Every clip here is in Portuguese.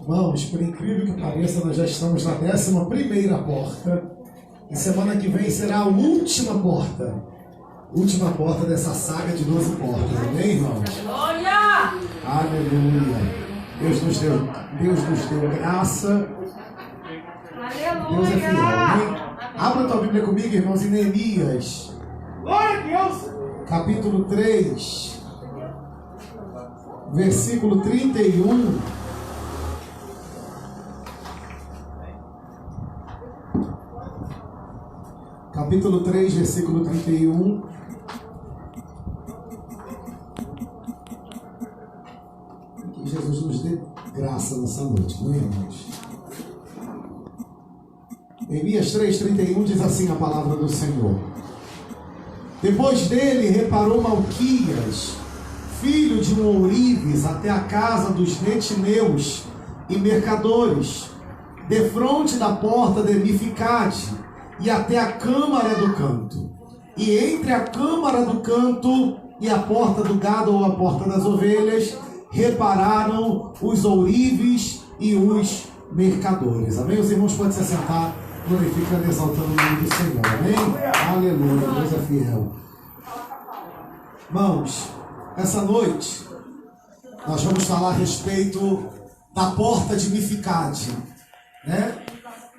Irmãos, por incrível que pareça, nós já estamos na 11ª porta. E semana que vem será a última porta. Última porta dessa saga de 12 portas. Amém, irmãos? Glória! Aleluia! Deus nos deu graça. Deus é fiel. Amém? Abra a tua Bíblia comigo, irmãos, em Neemias. Glória a Deus! Capítulo 3. Versículo 31. Capítulo 3, versículo 31. Que Jesus nos dê graça nessa noite, não é, irmãos? Neemias 3:31 diz assim a palavra do Senhor. Depois dele reparou Malquias, filho de um ourives, até a casa dos netineus e mercadores, defronte da porta de Mificade, e até a câmara do canto. E entre a câmara do canto e a porta do gado ou a porta das ovelhas, repararam os ourives e os mercadores. Amém? Os irmãos podem se assentar, glorificando e exaltando o nome do Senhor. Amém? Aleluia, Deus é fiel. Irmãos, essa noite nós vamos falar a respeito da porta de Mificade, né?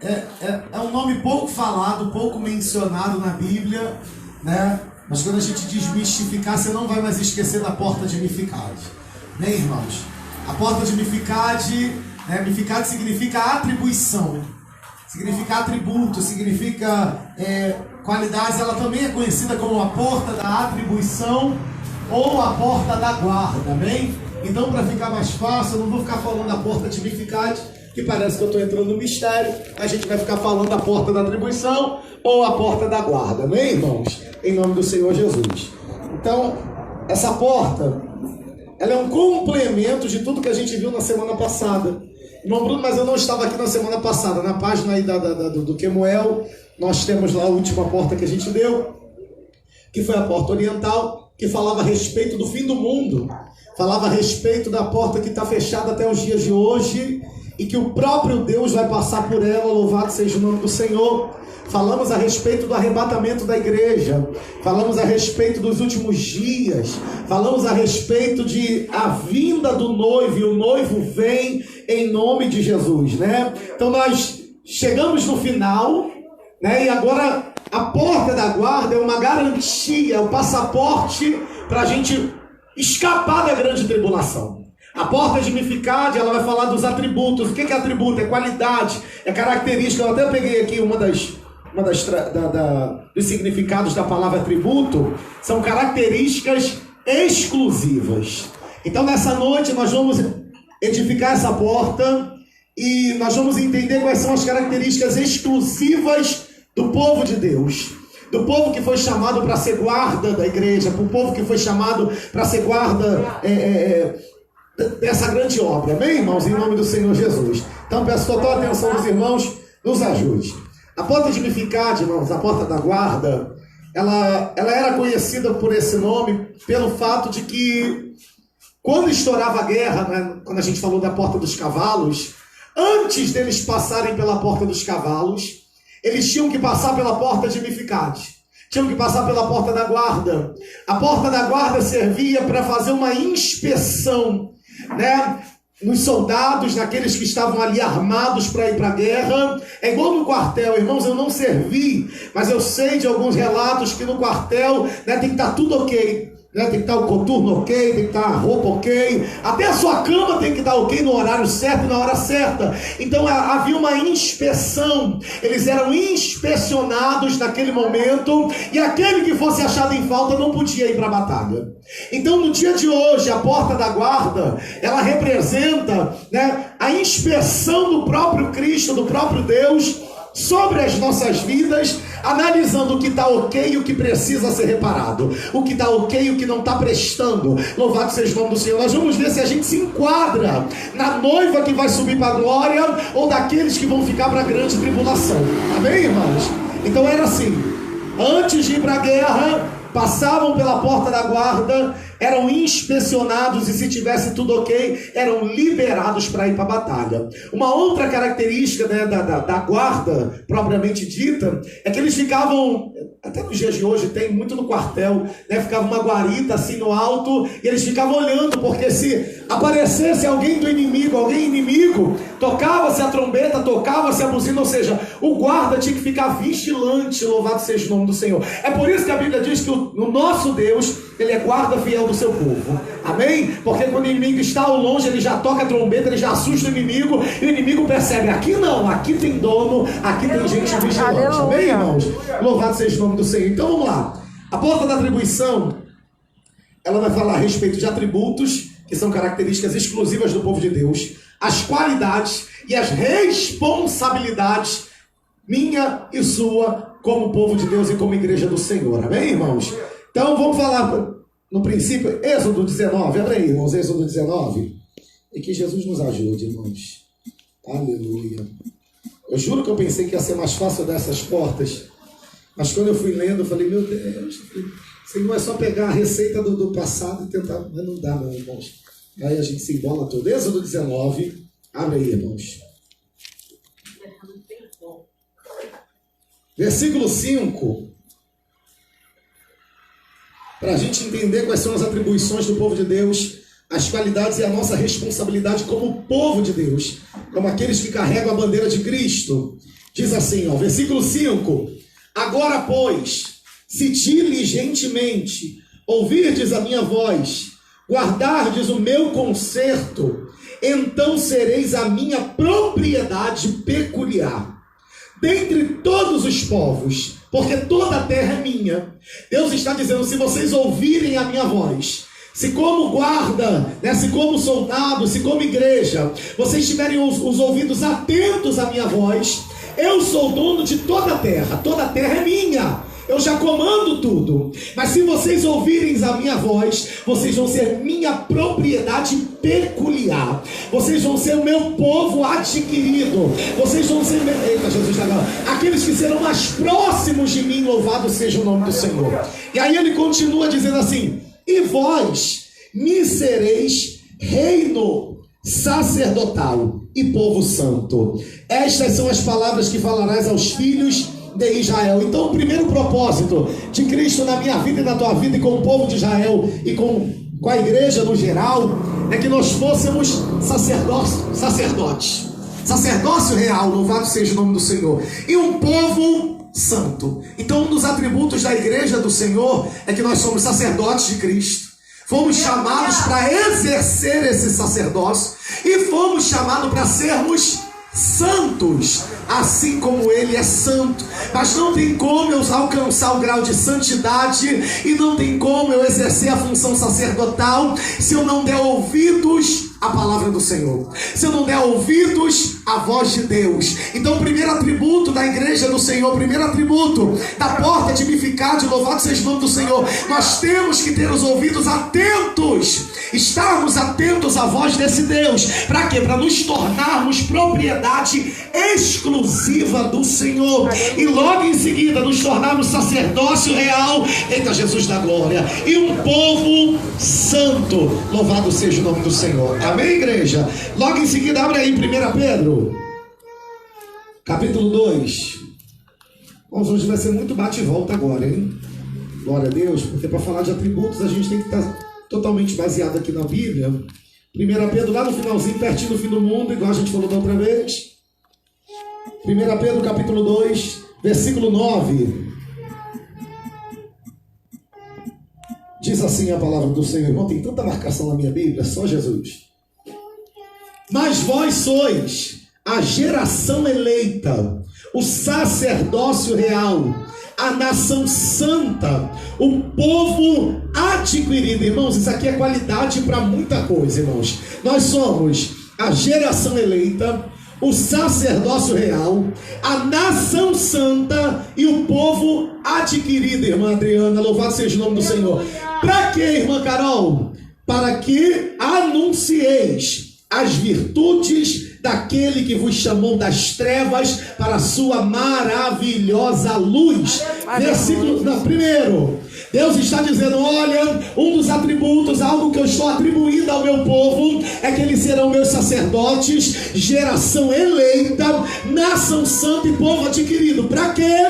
É um nome pouco falado, pouco mencionado na Bíblia, né? Mas quando a gente desmistificar, você não vai mais esquecer da porta de Mificade, né, irmãos? A porta de Mificade, né? Mificade significa atribuição, significa atributo, significa qualidades. Ela também é conhecida como a porta da atribuição ou a porta da guarda, amém? Então, para ficar mais fácil, eu não vou ficar falando da porta de Mificade, que parece que eu estou entrando no mistério. A gente vai ficar falando da porta da atribuição ou a porta da guarda, amém, irmãos? Em nome do Senhor Jesus. Então, essa porta, ela é um complemento de tudo que a gente viu na semana passada. Irmão Bruno, mas eu não estava aqui na semana passada. Na página aí do Quemuel, nós temos lá a última porta que a gente deu, que foi a porta oriental, que falava a respeito do fim do mundo. Falava a respeito da porta que está fechada até os dias de hoje, e que o próprio Deus vai passar por ela, louvado seja o nome do Senhor. Falamos a respeito do arrebatamento da igreja, falamos a respeito dos últimos dias, falamos a respeito de a vinda do noivo, e o noivo vem em nome de Jesus, né? Então nós chegamos no final, né? E agora a porta da guarda é uma garantia, é um passaporte para a gente escapar da grande tribulação. A porta de Mificade, ela vai falar dos atributos. O que é atributo? É qualidade, é característica. Eu até peguei aqui dos significados da palavra atributo. São características exclusivas. Então nessa noite nós vamos edificar essa porta e nós vamos entender quais são as características exclusivas do povo de Deus, do povo que foi chamado para ser guarda da igreja, do povo que foi chamado para ser guarda dessa grande obra, amém, irmãos? Em nome do Senhor Jesus. Então peço total atenção dos irmãos, nos ajude. A porta de Mificade, irmãos, a porta da guarda, ela era conhecida por esse nome pelo fato de que quando estourava a guerra, né, quando a gente falou da porta dos cavalos, antes deles passarem pela porta dos cavalos, eles tinham que passar pela porta de Mificade. Tinham que passar pela porta da guarda. A porta da guarda servia para fazer uma inspeção, né, nos soldados, naqueles que estavam ali armados para ir para a guerra. É igual no quartel, irmãos. Eu não servi, mas eu sei de alguns relatos que no quartel, né, tem que estar tudo ok, né? Tem que estar o coturno ok, tem que estar a roupa ok, até a sua cama tem que estar ok no horário certo e na hora certa. Então havia uma inspeção, eles eram inspecionados naquele momento, e aquele que fosse achado em falta não podia ir para a batalha. Então no dia de hoje, a porta da guarda, ela representa, né, a inspeção do próprio Cristo, do próprio Deus, sobre as nossas vidas, analisando o que está ok e o que precisa ser reparado, o que está ok e o que não está prestando. Louvado seja o nome do Senhor. Nós vamos ver se a gente se enquadra na noiva que vai subir para a glória ou daqueles que vão ficar para a grande tribulação. Amém, irmãos? Então era assim: antes de ir para a guerra, passavam pela porta da guarda, eram inspecionados e, se tivesse tudo ok, eram liberados para ir para a batalha. Uma outra característica, né, da guarda propriamente dita é que eles ficavam, até nos dias de hoje tem muito no quartel, né, ficava uma guarita assim no alto e eles ficavam olhando, porque se aparecesse alguém do inimigo, alguém inimigo, tocava-se a trombeta, tocava-se a buzina, ou seja, o guarda tinha que ficar vigilante, louvado seja o nome do Senhor. É por isso que a Bíblia diz que o nosso Deus, ele é guarda fiel do seu povo. Amém? Porque quando o inimigo está ao longe, ele já toca a trombeta, ele já assusta o inimigo, e o inimigo percebe, aqui não, aqui tem dono, aqui tem gente vigilante. Amém, irmãos? Louvado seja o nome do Senhor. Então vamos lá. A porta da atribuição, ela vai falar a respeito de atributos, que são características exclusivas do povo de Deus, as qualidades e as responsabilidades minha e sua como povo de Deus e como igreja do Senhor. Amém, irmãos? Então vamos falar no princípio, Êxodo 19. Abre aí, irmãos, Êxodo 19. E que Jesus nos ajude, irmãos. Aleluia. Eu juro que eu pensei que ia ser mais fácil dessas portas, mas quando eu fui lendo, eu falei, meu Deus, Senhor, é só pegar a receita do passado e tentar, mas não dá, não, irmãos. Aí a gente se embola todo. Êxodo 19. Abre aí, irmãos. Versículo 5. Para a gente entender quais são as atribuições do povo de Deus, as qualidades e a nossa responsabilidade como povo de Deus, como aqueles que carregam a bandeira de Cristo. Diz assim, ó, versículo 5. Agora, pois, se diligentemente ouvirdes a minha voz, guardardes o meu concerto, então sereis a minha propriedade peculiar dentre todos os povos, porque toda a terra é minha. Deus está dizendo, se vocês ouvirem a minha voz, se como guarda, né, se como soldado, se como igreja, vocês tiverem os ouvidos atentos à minha voz, eu sou dono de toda a terra é minha. Eu já comando tudo. Mas se vocês ouvirem a minha voz, vocês vão ser minha propriedade peculiar. Vocês vão ser o meu povo adquirido. Vocês vão ser, eita, Jesus está agora, aqueles que serão mais próximos de mim, louvado seja o nome do Senhor. E aí ele continua dizendo assim, e vós me sereis reino sacerdotal e povo santo. Estas são as palavras que falarás aos filhos de Israel. Então o primeiro propósito de Cristo na minha vida e na tua vida e com o povo de Israel e com a igreja no geral é que nós fôssemos sacerdotes, sacerdócio real, louvado seja o nome do Senhor, e um povo santo. Então um dos atributos da igreja do Senhor é que nós somos sacerdotes de Cristo. Fomos chamados para exercer esse sacerdócio e fomos chamados para sermos santos, assim como ele é santo. Mas não tem como eu alcançar o grau de santidade e não tem como eu exercer a função sacerdotal se eu não der ouvidos à palavra do Senhor, se eu não der ouvidos à voz de Deus. Então o primeiro atributo da igreja do Senhor, o primeiro atributo da porta tipificada, louvado seja o nome do Senhor, nós temos que ter os ouvidos atentos, estarmos atentos à voz desse Deus. Para quê? Para nos tornarmos propriedade exclusiva do Senhor e logo em seguida nos tornarmos sacerdócio real, eita, Jesus da glória, e um povo santo, louvado seja o nome do Senhor. Amém, igreja? Logo em seguida, abre aí 1 Pedro, capítulo 2. Hoje vai ser muito bate e volta agora, hein? Glória a Deus, porque para falar de atributos a gente tem que estar totalmente baseado aqui na Bíblia. 1 Pedro, lá no finalzinho, pertinho do fim do mundo, igual a gente falou da outra vez. 1 Pedro, capítulo 2, versículo 9. Diz assim a palavra do Senhor. Irmão, tem tanta marcação na minha Bíblia, só Jesus. Mas vós sois a geração eleita, o sacerdócio real, a nação santa, o povo adquirido. Irmãos, isso aqui é qualidade para muita coisa, irmãos. Nós somos a geração eleita, o sacerdócio real, a nação santa e o povo adquirido, irmã Adriana, louvado seja o nome do Senhor. Para quê, irmã Carol? Para que anuncieis as virtudes daquele que vos chamou das trevas para a sua maravilhosa luz. Versículo, não, primeiro, Deus está dizendo, olha, um dos atributos, algo que eu estou atribuindo ao meu povo, é que eles serão meus sacerdotes, geração eleita, nação santa e povo adquirido. Para quê?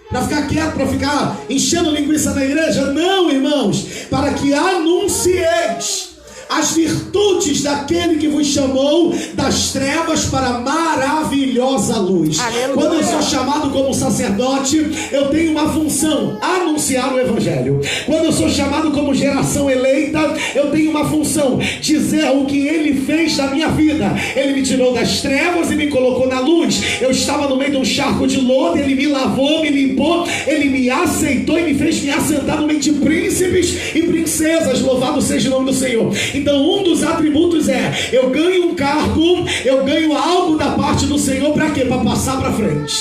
Para ficar quieto, para ficar enchendo linguiça na igreja? Não, irmãos, para que anuncieis as virtudes daquele que vos chamou das trevas para a maravilhosa luz. Aleluia. Quando eu sou chamado como sacerdote, eu tenho uma função: anunciar o evangelho. Quando eu sou chamado como geração eleita, eu tenho uma função: dizer o que ele fez na minha vida. Ele me tirou das trevas e me colocou na luz. Eu estava no meio de um charco de lodo, ele me lavou, me limpou, ele me aceitou e me fez me assentar no meio de príncipes e princesas. Louvado seja o nome do Senhor. Então, um dos atributos é: eu ganho um cargo, eu ganho algo da parte do Senhor. Para quê? Para passar para frente.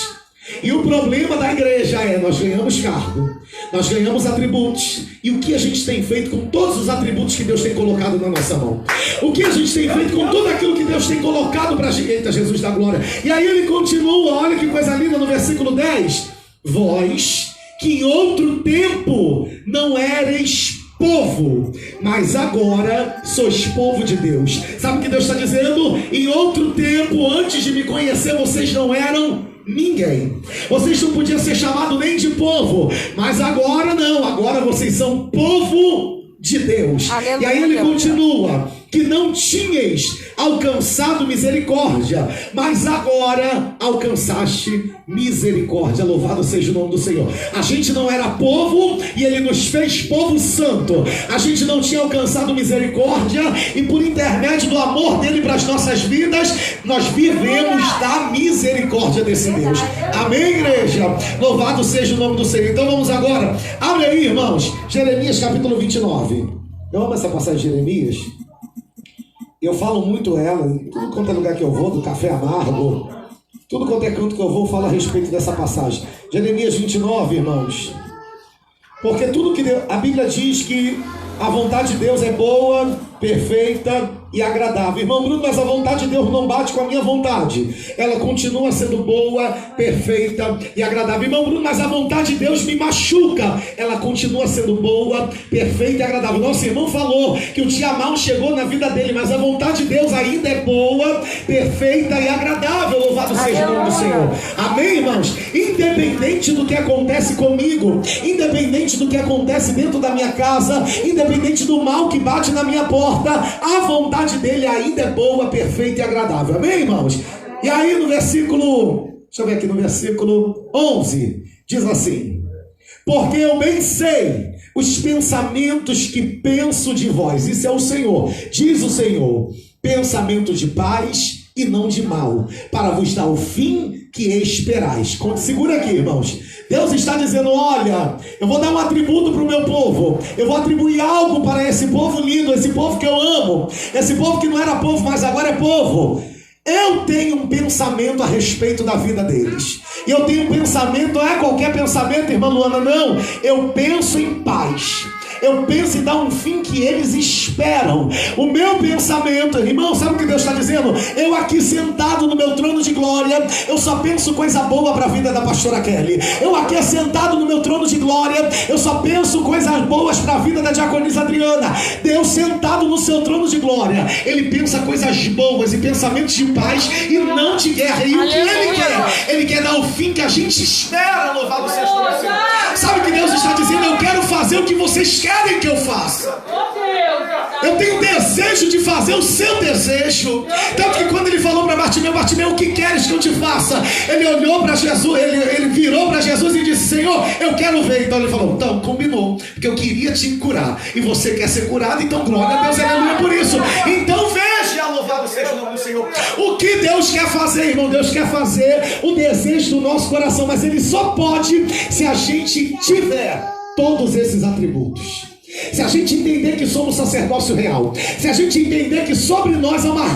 E o problema da igreja é: nós ganhamos cargo, nós ganhamos atributos, e o que a gente tem feito com todos os atributos que Deus tem colocado na nossa mão? O que a gente tem feito com tudo aquilo que Deus tem colocado para a gente? Eita, Jesus da glória. E aí ele continua, olha que coisa linda no versículo 10: vós que em outro tempo não ereis povo, mas agora sois povo de Deus. Sabe o que Deus está dizendo? Em outro tempo, antes de me conhecer, vocês não eram ninguém. Vocês não podiam ser chamados nem de povo, mas agora não. Agora vocês são povo de Deus. Aleluia. E aí ele continua: que não tinhais alcançado misericórdia, mas agora alcançaste misericórdia. Louvado seja o nome do Senhor. A gente não era povo e ele nos fez povo santo. A gente não tinha alcançado misericórdia e por intermédio do amor dele para as nossas vidas, nós vivemos da misericórdia desse Deus. Amém, igreja? Louvado seja o nome do Senhor. Então vamos agora, abre aí, irmãos, Jeremias capítulo 29. Eu amo essa passagem de Jeremias. Eu falo muito ela, em tudo quanto é lugar que eu vou, do café amargo, tudo quanto é canto que eu vou, falo a respeito dessa passagem. Jeremias 29, irmãos. Porque tudo que Deus, a Bíblia diz que a vontade de Deus é boa, perfeita e agradável. Irmão Bruno, mas a vontade de Deus não bate com a minha vontade. Ela continua sendo boa, perfeita e agradável. Irmão Bruno, mas a vontade de Deus me machuca. Ela continua sendo boa, perfeita e agradável. Nosso irmão falou que o dia mau chegou na vida dele, mas a vontade de Deus ainda é boa, perfeita e agradável. Louvado seja o nome do Senhor. Amém, irmãos? Independente do que acontece comigo, independente do que acontece dentro da minha casa, independente do mal que bate na minha porta, a vontade dele ainda é boa, perfeita e agradável. Amém, irmãos? E aí no versículo, deixa eu ver aqui no versículo 11, diz assim: porque eu bem sei os pensamentos que penso de vós. Isso é o Senhor, diz o Senhor: pensamento de paz e não de mal, para vos dar o fim que esperais. Segura aqui, irmãos. Deus está dizendo: olha, eu vou dar um atributo para o meu povo, eu vou atribuir algo para esse povo lindo, esse povo que eu amo, esse povo que não era povo, mas agora é povo. Eu tenho um pensamento a respeito da vida deles. E eu tenho um pensamento, não é qualquer pensamento, irmã Luana, não. Eu penso em paz. Eu penso em dar um fim que eles esperam. O meu pensamento, irmão, sabe o que Deus está dizendo? Eu aqui sentado no meu trono de glória, eu só penso coisa boa para a vida da pastora Kelly. Eu aqui sentado no meu trono de glória, eu só penso coisas boas para a vida da diaconisa Adriana. Deus sentado no seu trono de glória, ele pensa coisas boas e pensamentos de paz e não de guerra. E o que ele quer? Ele quer dar o fim que a gente espera. Louvado seja o nome do Senhor. Sabe o que Deus está dizendo? Eu quero fazer o que vocês querem que eu faça. Eu tenho desejo de fazer o seu desejo. Tanto que quando ele falou para Bartimeu: Bartimeu, o que queres que eu te faça? Ele olhou para Jesus, ele virou para Jesus e disse: Senhor, eu quero ver. Então ele falou: então combinou, porque eu queria te curar e você quer ser curado, então glória a Deus, aleluia por isso. Então veja, louvado seja o nome do Senhor. O que Deus quer fazer, irmão? Deus quer fazer o desejo do nosso coração, mas ele só pode se a gente tiver todos esses atributos. Se a gente entender que somos sacerdócio real, se a gente entender que sobre nós há uma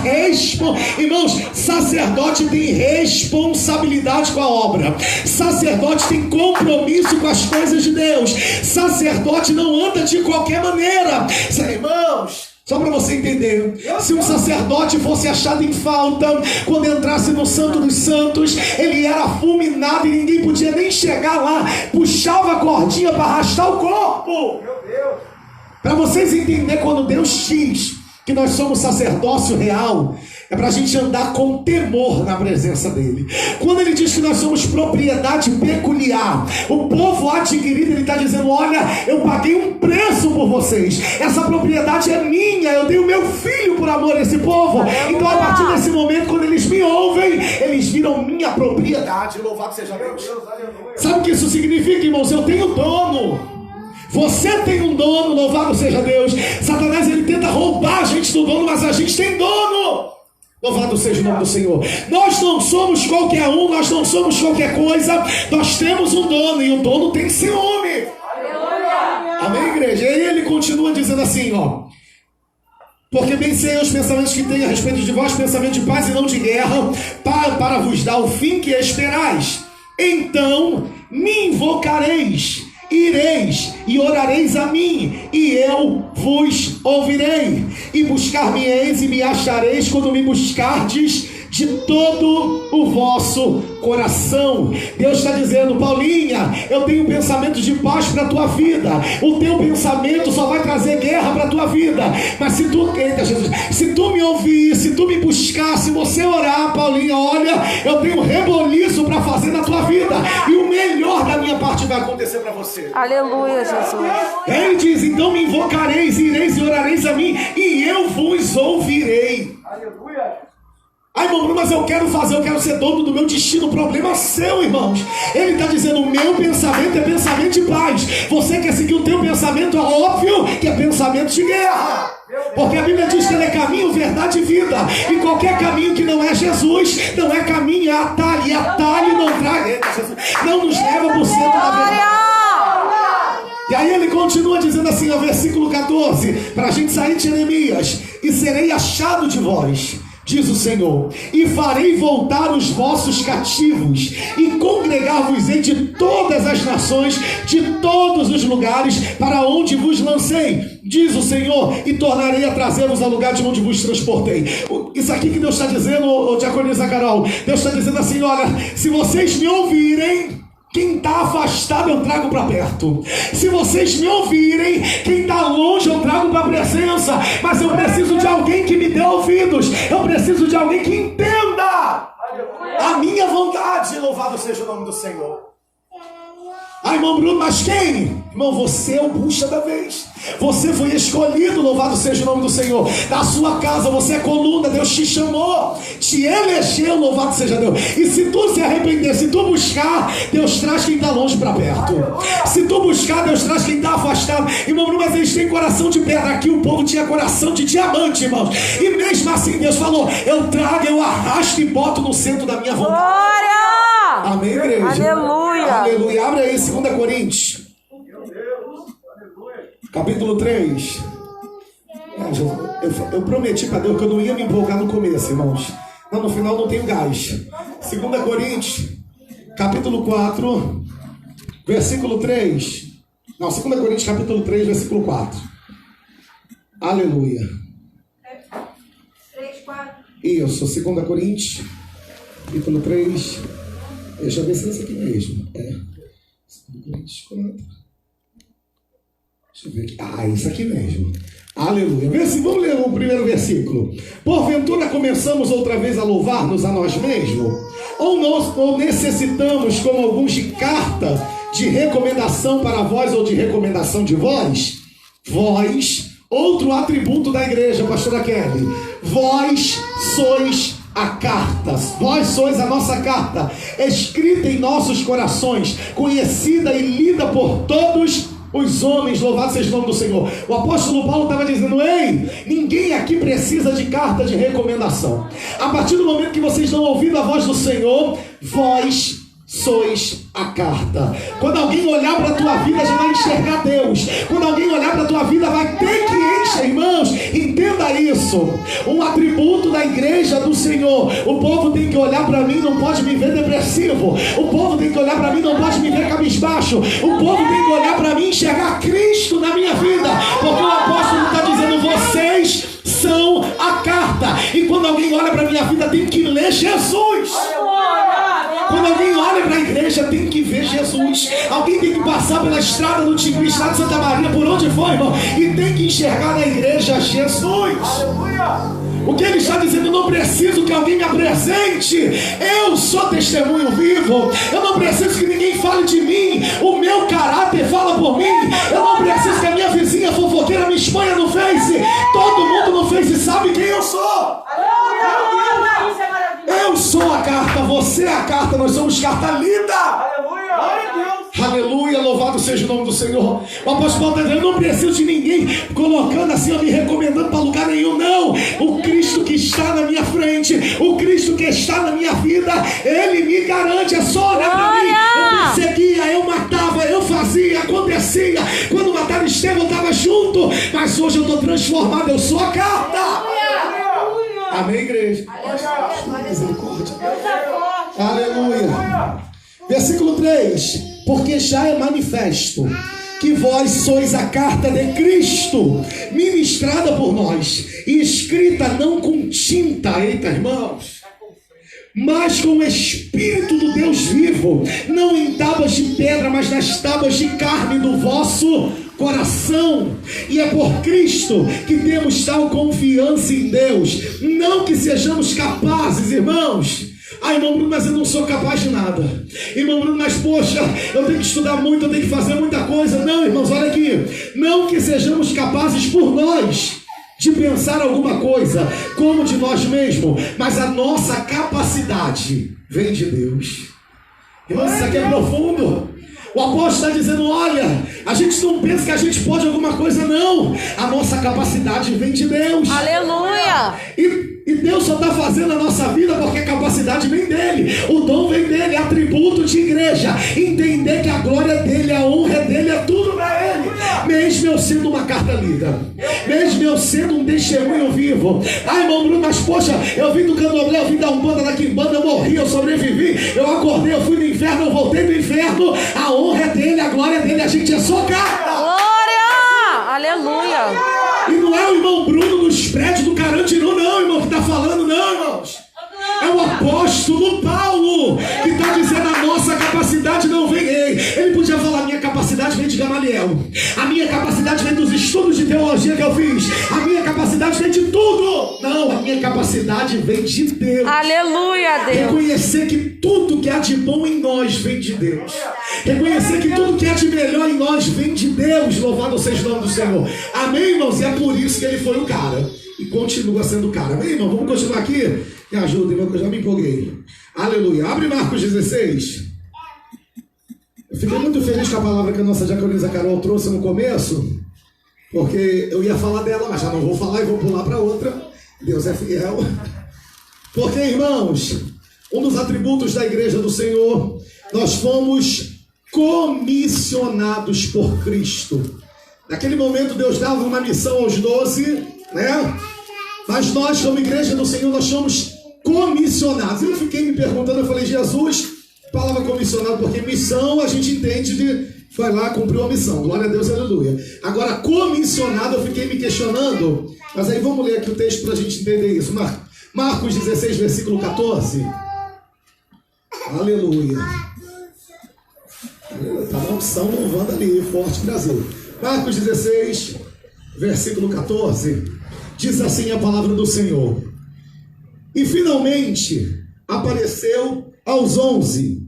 irmãos, sacerdote tem responsabilidade com a obra, sacerdote tem compromisso com as coisas de Deus, sacerdote não anda de qualquer maneira. Irmãos, Só para você entender, se um sacerdote fosse achado em falta, quando entrasse no Santo dos Santos, ele era fulminado e ninguém podia nem chegar lá, puxava a cordinha para arrastar o corpo. Para vocês entenderem, quando Deus diz que nós somos sacerdócio real, é para a gente andar com temor na presença dele. Quando ele diz que nós somos propriedade peculiar, o povo adquirido, ele está dizendo: olha, eu paguei um preço por vocês, essa propriedade é minha, eu dei o meu filho por amor a esse povo. Então a partir desse momento, quando eles me ouvem, eles viram minha propriedade. Louvado seja Deus. Sabe o que isso significa, irmãos? Eu tenho dono. Você tem um dono, louvado seja Deus. Satanás, ele tenta roubar a gente do dono, mas a gente tem dono. Louvado seja o nome do Senhor. Nós não somos qualquer um, nós não somos qualquer coisa. Nós temos um dono e o dono tem ciúme. Aleluia. Amém, igreja? E aí ele continua dizendo assim, ó: porque bem sei os pensamentos que tenho a respeito de vós, pensamento de paz e não de guerra, para vos dar o fim que esperais. Então me invocareis, ireis e orareis a mim, e eu vos ouvirei, e buscar-me-eis e me achareis quando me buscardes de todo o vosso coração. Deus está dizendo: Paulinha, eu tenho um pensamento de paz para a tua vida. O teu pensamento só vai trazer guerra para a tua vida, mas se tu, Jesus, se tu me ouvir, se tu me buscar, se você orar, Paulinha, olha, eu tenho reboliço para fazer na tua vida, e o melhor da minha parte vai acontecer para você. Aleluia, Jesus. Ele diz: então me invocareis, ireis e orareis a mim, e eu vos ouvirei. Aleluia. Ai, irmão, mas eu quero ser dono do meu destino. O problema é seu, irmãos. Ele está dizendo: o meu pensamento é pensamento de paz. Você quer seguir o teu pensamento, é óbvio que é pensamento de guerra. Porque a Bíblia diz que ele é caminho, verdade e vida. E qualquer caminho que não é Jesus, não é caminho, é atalho. E atalho não nos leva para o centro da verdade. E aí ele continua dizendo assim, no versículo 14, para a gente sair de Jeremias: e serei achado de vós, diz o Senhor, e farei voltar os vossos cativos, e congregar-vos-ei de todas as nações, de todos os lugares, para onde vos lancei, diz o Senhor, e tornarei a trazer-vos ao lugar de onde vos transportei. Isso aqui que Deus está dizendo, diaconisa Carol, Deus está dizendo assim: olha, se vocês me ouvirem, quem está afastado eu trago para perto. Se vocês me ouvirem, quem está longe eu trago para a presença. Mas eu preciso de alguém que me dê ouvidos. Eu preciso de alguém que entenda a minha vontade. Louvado seja o nome do Senhor. Ah, irmão Bruno, mas quem? Irmão, você é o bucha da vez. Você foi escolhido, louvado seja o nome do Senhor. Da sua casa, você é coluna, Deus te chamou, te elegeu, louvado seja Deus. E se tu se arrepender, se tu buscar, Deus traz quem está longe para perto. Se tu buscar, Deus traz quem está afastado. Irmão Bruno, mas eles têm coração de pedra. Aqui o povo tinha coração de diamante, irmãos. E mesmo assim Deus falou: eu trago, eu arrasto e boto no centro da minha vontade. Glória! Amém, igreja? Aleluia! Aleluia. Abre aí 2 Coríntios, capítulo 3. Eu prometi para Deus que eu não ia me empolgar no começo, irmãos. Não, no final não tenho gás. 2 Coríntios, capítulo 4, versículo 3. Não, 2 Coríntios, capítulo 3, versículo 4. Aleluia. 3, 4. Isso, 2 Coríntios, capítulo 3. Deixa eu ver se é isso aqui mesmo. 2 Coríntios 4. Deixa eu ver aqui. Ah, isso aqui mesmo. Aleluia. Vamos ler o primeiro versículo. Porventura começamos outra vez a louvar-nos a nós mesmos? Ou necessitamos, como alguns, de carta de recomendação para vós ou de recomendação de vós? Vós, outro atributo da igreja, pastora Kelly. Vós sois a carta, vós sois a nossa carta, escrita em nossos corações, conhecida e lida por todos os homens. Louvado seja o nome do Senhor. O apóstolo Paulo estava dizendo: ei, ninguém aqui precisa de carta de recomendação. A partir do momento que vocês estão ouvindo a voz do Senhor, vós sois a carta. Quando alguém olhar para a tua vida, já vai enxergar Deus. Quando alguém olhar para a tua vida, vai ter que encher, irmãos. Entenda isso. Um atributo da igreja do Senhor. O povo tem que olhar para mim, não pode me ver depressivo. O povo tem que olhar para mim, não pode me ver cabisbaixo. O povo tem que olhar para mim e enxergar Cristo na minha vida. Porque o apóstolo está dizendo: vocês são a carta. E quando alguém olha para a minha vida, tem que ler Jesus. Quando alguém olha para a igreja, tem que ver Jesus. Alguém tem que passar pela estrada do Tigre, estrada de Santa Maria, por onde for, irmão, e tem que enxergar na igreja Jesus. O que ele está dizendo? Eu não preciso que alguém me apresente. Eu sou testemunho vivo. Eu não preciso que ninguém fale de mim. O meu caráter fala por mim. Eu não preciso que a minha vizinha fofoqueira me exponha no Face. Todo mundo no Face sabe quem eu sou. Eu sou a carta, você é a carta, nós somos carta lida. Aleluia, louvado seja o nome do Senhor. O apóstolo Paulo está dizendo, eu não preciso de ninguém colocando assim, me recomendando para lugar nenhum, não. O Cristo que está na minha frente, o Cristo que está na minha vida, Ele me garante. É só olhar para mim. Eu perseguia, eu matava, eu fazia, acontecia. Quando mataram Estevão, eu estava junto. Mas hoje eu estou transformado, eu sou a carta. Amém, igreja? Aleluia. Versículo 3. Porque já é manifesto que vós sois a carta de Cristo, ministrada por nós, e escrita não com tinta, eita irmãos, mas com o Espírito do Deus vivo, não em tábuas de pedra, mas nas tábuas de carne do vosso coração. E é por Cristo que temos tal confiança em Deus, não que sejamos capazes, irmãos. Irmão Bruno, mas eu não sou capaz de nada. Irmão Bruno, mas poxa, eu tenho que estudar muito, eu tenho que fazer muita coisa. Não, irmãos, olha aqui. Não que sejamos capazes por nós de pensar alguma coisa como de nós mesmos, mas a nossa capacidade vem de Deus. Irmãos, isso aqui é profundo. O apóstolo está dizendo, olha, a gente não pensa que a gente pode alguma coisa, não. A nossa capacidade vem de Deus. Aleluia! E Deus só está fazendo a nossa vida porque a capacidade vem dele, o dom vem dele, atributo de igreja. Entender que a glória é dele, a honra é dele, é tudo para ele. Mesmo eu sendo uma carta lida, mesmo eu sendo um testemunho vivo. Irmão Bruno, mas poxa, eu vim do Candomblé, eu vim da Umbanda, da Quimbanda, eu morri, eu sobrevivi, eu acordei, eu fui do inferno, eu voltei do inferno. A honra é dele, a glória é dele, a gente é só carta. Glória! Aleluia! E não é o irmão Bruno nos prédios do Carandiru, não, irmão, que está falando, não, irmãos. É o apóstolo Paulo que está dizendo a nossa capacidade não vem. Ele podia falar, a minha capacidade vem de Gamaliel, a minha capacidade vem dos estudos de teologia que eu fiz, a minha capacidade vem de tudo. Não, a minha capacidade vem de Deus. Aleluia, Deus. Reconhecer que tudo que há de bom em nós vem de Deus. Reconhecer que tudo que há de melhor em nós vem de Deus. Louvado seja o nome do Senhor. Amém, irmãos? E é por isso que ele foi o cara e continua sendo o cara. Amém, irmão? Vamos continuar aqui? Me ajuda, irmão, que eu já me empolguei. Aleluia. Abre Marcos 16. Eu fiquei muito feliz com a palavra que a nossa diaconisa Carol trouxe no começo, porque eu ia falar dela, mas já não vou falar e vou pular para outra. Deus é fiel. Porque, irmãos, um dos atributos da igreja do Senhor, nós fomos comissionados por Cristo. Naquele momento Deus dava uma missão aos 12, né? Mas nós, como igreja do Senhor, nós somos comissionados. E eu fiquei me perguntando, eu falei, Jesus, palavra comissionado, porque missão a gente entende de foi lá, cumpriu a missão, glória a Deus, aleluia. Agora, comissionado, eu fiquei me questionando, mas aí vamos ler aqui o texto para a gente entender isso. Marcos 16, versículo 14. Aleluia. Está na unção louvando ali, forte Brasil. Marcos 16, versículo 14. Diz assim a palavra do Senhor. E finalmente apareceu aos 11,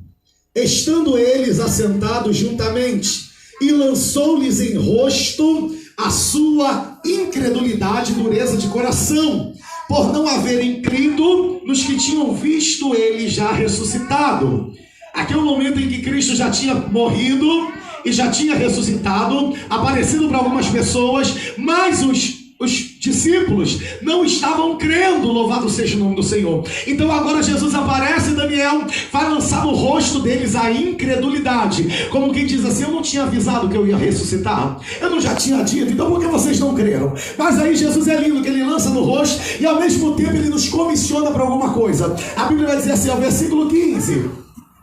estando eles assentados juntamente, e lançou-lhes em rosto a sua incredulidade e dureza de coração, por não haverem crido nos que tinham visto ele já ressuscitado. Aquele momento em que Cristo já tinha morrido e já tinha ressuscitado, aparecido para algumas pessoas, mas os discípulos não estavam crendo, louvado seja o nome do Senhor. Então agora Jesus aparece, Daniel vai lançar no rosto deles a incredulidade, como quem diz assim, eu não tinha avisado que eu ia ressuscitar, eu não já tinha dito, então por que vocês não creram? Mas aí Jesus é lindo, que ele lança no rosto e ao mesmo tempo ele nos comissiona para alguma coisa. A Bíblia vai dizer assim, ao versículo 15,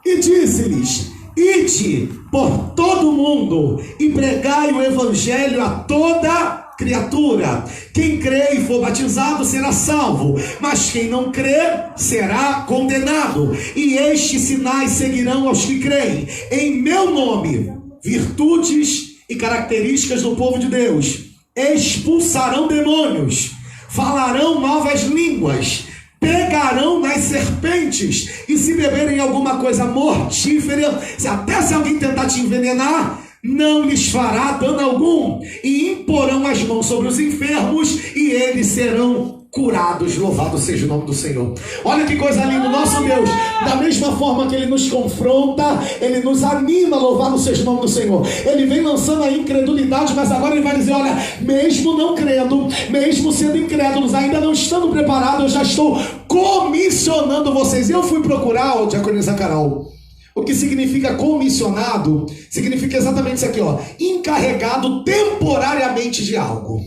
e disse-lhes, ide por todo o mundo e pregai o evangelho a toda criatura. Quem crê e for batizado será salvo, mas quem não crê será condenado. E estes sinais seguirão aos que creem. Em meu nome, virtudes e características do povo de Deus: expulsarão demônios, falarão novas línguas, pegarão nas serpentes, e se beberem alguma coisa mortífera, até se alguém tentar te envenenar, não lhes fará dano algum, e imporão as mãos sobre os enfermos e eles serão curados. Louvado seja o nome do Senhor. Olha que coisa linda, nosso Deus, da mesma forma que Ele nos confronta, Ele nos anima. Louvado seja o nome do Senhor. Ele vem lançando a incredulidade, mas agora Ele vai dizer: olha, mesmo não crendo, mesmo sendo incrédulos, ainda não estando preparados, eu já estou comissionando vocês. Eu fui procurar, ó, diaconisa Carol, o que significa comissionado. Significa exatamente isso aqui, ó: encarregado temporariamente de algo.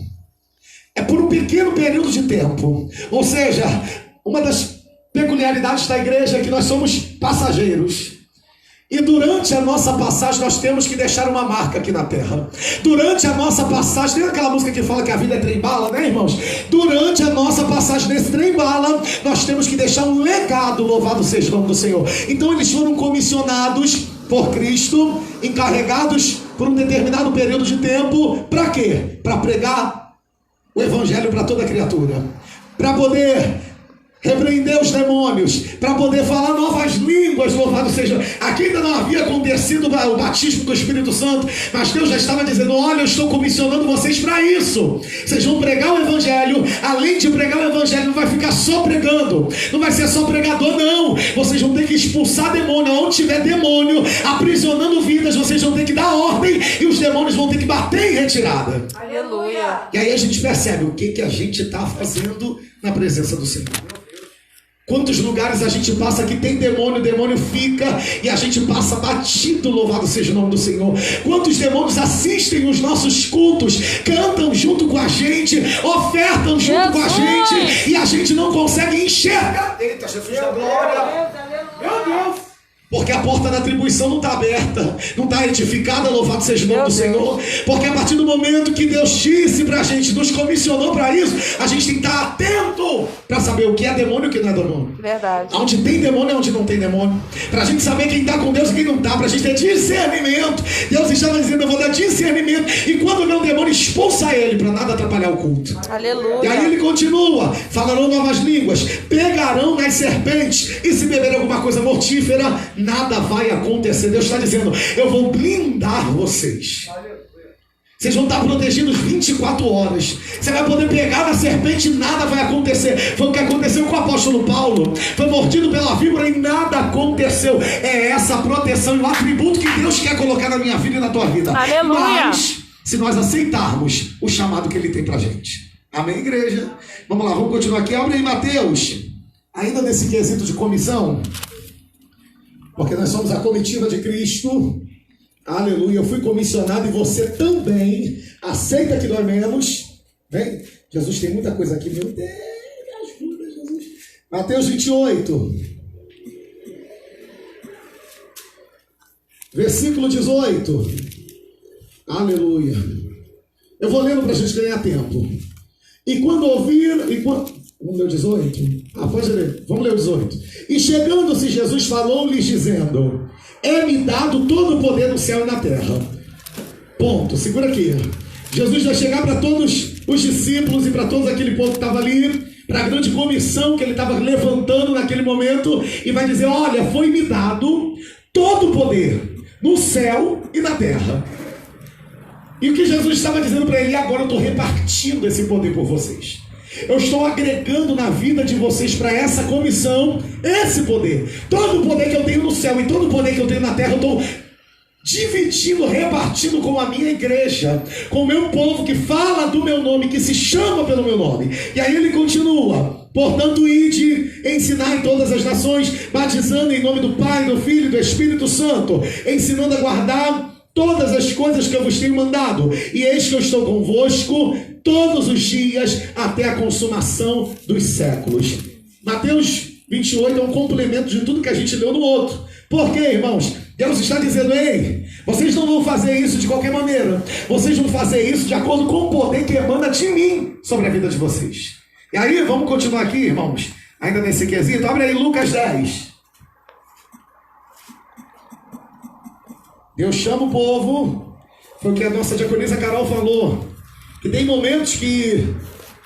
É por um pequeno período de tempo. Ou seja, uma das peculiaridades da igreja é que nós somos passageiros. E durante a nossa passagem nós temos que deixar uma marca aqui na terra. Durante a nossa passagem, tem aquela música que fala que a vida é trem-bala, né, irmãos? Durante a nossa passagem nesse trem-bala, nós temos que deixar um legado. Louvado seja o nome do Senhor. Então eles foram comissionados por Cristo, encarregados por um determinado período de tempo. Para quê? Para pregar o evangelho para toda criatura, para poder repreender os demônios, para poder falar novas línguas. Louvado seja. Aqui ainda não havia acontecido o batismo com o Espírito Santo, mas Deus já estava dizendo: olha, eu estou comissionando vocês para isso. Vocês vão pregar o evangelho. Além de pregar o evangelho, não vai ficar só pregando, não vai ser só pregador, não. Vocês vão ter que expulsar demônio. Onde tiver demônio aprisionando vidas, vocês vão ter que dar ordem, e os demônios vão ter que bater em retirada. Aleluia. E aí a gente percebe o que a gente está fazendo na presença do Senhor. Quantos lugares a gente passa que tem demônio, o demônio fica e a gente passa batido. Louvado seja o nome do Senhor. Quantos demônios assistem os nossos cultos, cantam junto com a gente, ofertam junto com a gente, e a gente não consegue enxergar. Eita, Jesus da glória. Meu Deus! Porque a porta da atribuição não está aberta, não está edificada. Louvado seja o nome do Senhor. Porque a partir do momento que Deus disse para a gente, nos comissionou para isso, a gente tem que estar atento para saber o que é demônio e o que não é demônio. Verdade. Onde tem demônio e onde não tem demônio. Para a gente saber quem está com Deus e quem não está. Para a gente ter discernimento. Deus estava dizendo: eu vou dar discernimento. E quando vê um demônio, expulsa ele, para nada atrapalhar o culto. Aleluia. E aí ele continua: falarão novas línguas, pegarão nas serpentes, e se beber alguma coisa mortífera, nada vai acontecer. Deus está dizendo: eu vou blindar vocês. Vocês vão estar protegidos 24 horas. Você vai poder pegar na serpente e nada vai acontecer. Foi o que aconteceu com o apóstolo Paulo. Foi mordido pela víbora e nada aconteceu. É essa proteção e o atributo que Deus quer colocar na minha vida e na tua vida. Aleluia. Mas se nós aceitarmos o chamado que Ele tem pra gente. Amém, igreja? Vamos lá, vamos continuar aqui. Abre aí Mateus. Ainda nesse quesito de comissão, porque nós somos a comitiva de Cristo. Aleluia. Eu fui comissionado e você também. Aceita que dói menos. Vem. Jesus tem muita coisa aqui. Meu Deus, me ajuda, Jesus. Mateus 28. Versículo 18. Aleluia. Eu vou lendo para a gente ganhar tempo. E quando ouvir... Vamos ler o 18? Pode ler. Vamos ler o 18. E chegando-se, Jesus falou-lhes dizendo: é-me dado todo o poder no céu e na terra. Ponto. Segura aqui. Jesus vai chegar para todos os discípulos e para todo aquele povo que estava ali, para a grande comissão que ele estava levantando naquele momento, e vai dizer: olha, foi-me dado todo o poder no céu e na terra. E o que Jesus estava dizendo para ele: agora eu estou repartindo esse poder por vocês. Eu estou agregando na vida de vocês, para essa comissão, esse poder. Todo o poder que eu tenho no céu e todo o poder que eu tenho na terra, eu estou dividindo, repartindo com a minha igreja, com o meu povo que fala do meu nome, que se chama pelo meu nome. E aí ele continua: portanto, ide, ensinai todas as nações, batizando em nome do Pai, do Filho e do Espírito Santo, ensinando a guardar todas as coisas que eu vos tenho mandado. E eis que eu estou convosco todos os dias até a consumação dos séculos. Mateus 28 é um complemento de tudo que a gente leu no outro. Por quê, irmãos? Deus está dizendo: ei, vocês não vão fazer isso de qualquer maneira. Vocês vão fazer isso de acordo com o poder que emana de mim sobre a vida de vocês. E aí, vamos continuar aqui, irmãos. Ainda nesse quesito, abre aí Lucas 10. Deus chama o povo. Foi o que a nossa diaconisa Carol falou. Que tem momentos que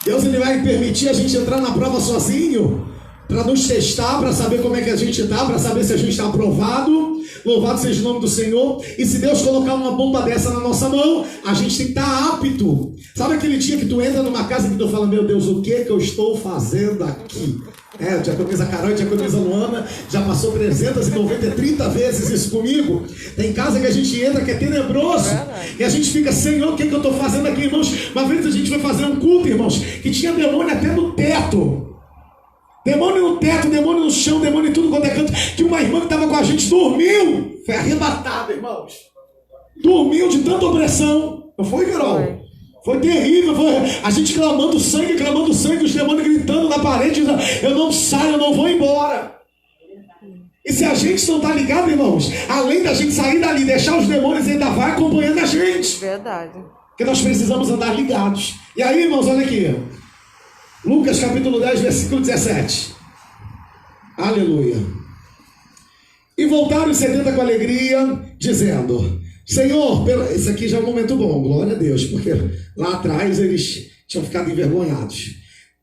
Deus ele vai permitir a gente entrar na prova sozinho, para nos testar, para saber como é que a gente está, para saber se a gente está aprovado. Louvado seja o nome do Senhor. E se Deus colocar uma bomba dessa na nossa mão, a gente tem que estar apto. Sabe aquele dia que tu entra numa casa que tu fala: meu Deus, o que eu estou fazendo aqui? A diaconisa Carol e a diaconisa Luana já passou 30 vezes isso comigo. Tem casa que a gente entra que é tenebroso, e a gente fica: Senhor, o que eu estou fazendo aqui, irmãos? Uma vez a gente foi fazer um culto, irmãos, que tinha demônio até no teto. Demônio no teto, demônio no chão, demônio em tudo quanto é canto. Que uma irmã que estava com a gente dormiu. Foi arrebatada, irmãos. Dormiu de tanta opressão. Não foi, Carol? Foi terrível. Foi a gente clamando sangue, os demônios gritando na parede: eu não saio, eu não vou embora. E se a gente não está ligado, irmãos, além da gente sair dali, deixar os demônios, ainda vai acompanhando a gente. Verdade. Porque nós precisamos andar ligados. E aí, irmãos, olha aqui. Lucas capítulo 10, versículo 17. Aleluia. E voltaram os 70 com alegria, dizendo: Senhor, esse aqui já é um momento bom, glória a Deus, porque lá atrás eles tinham ficado envergonhados.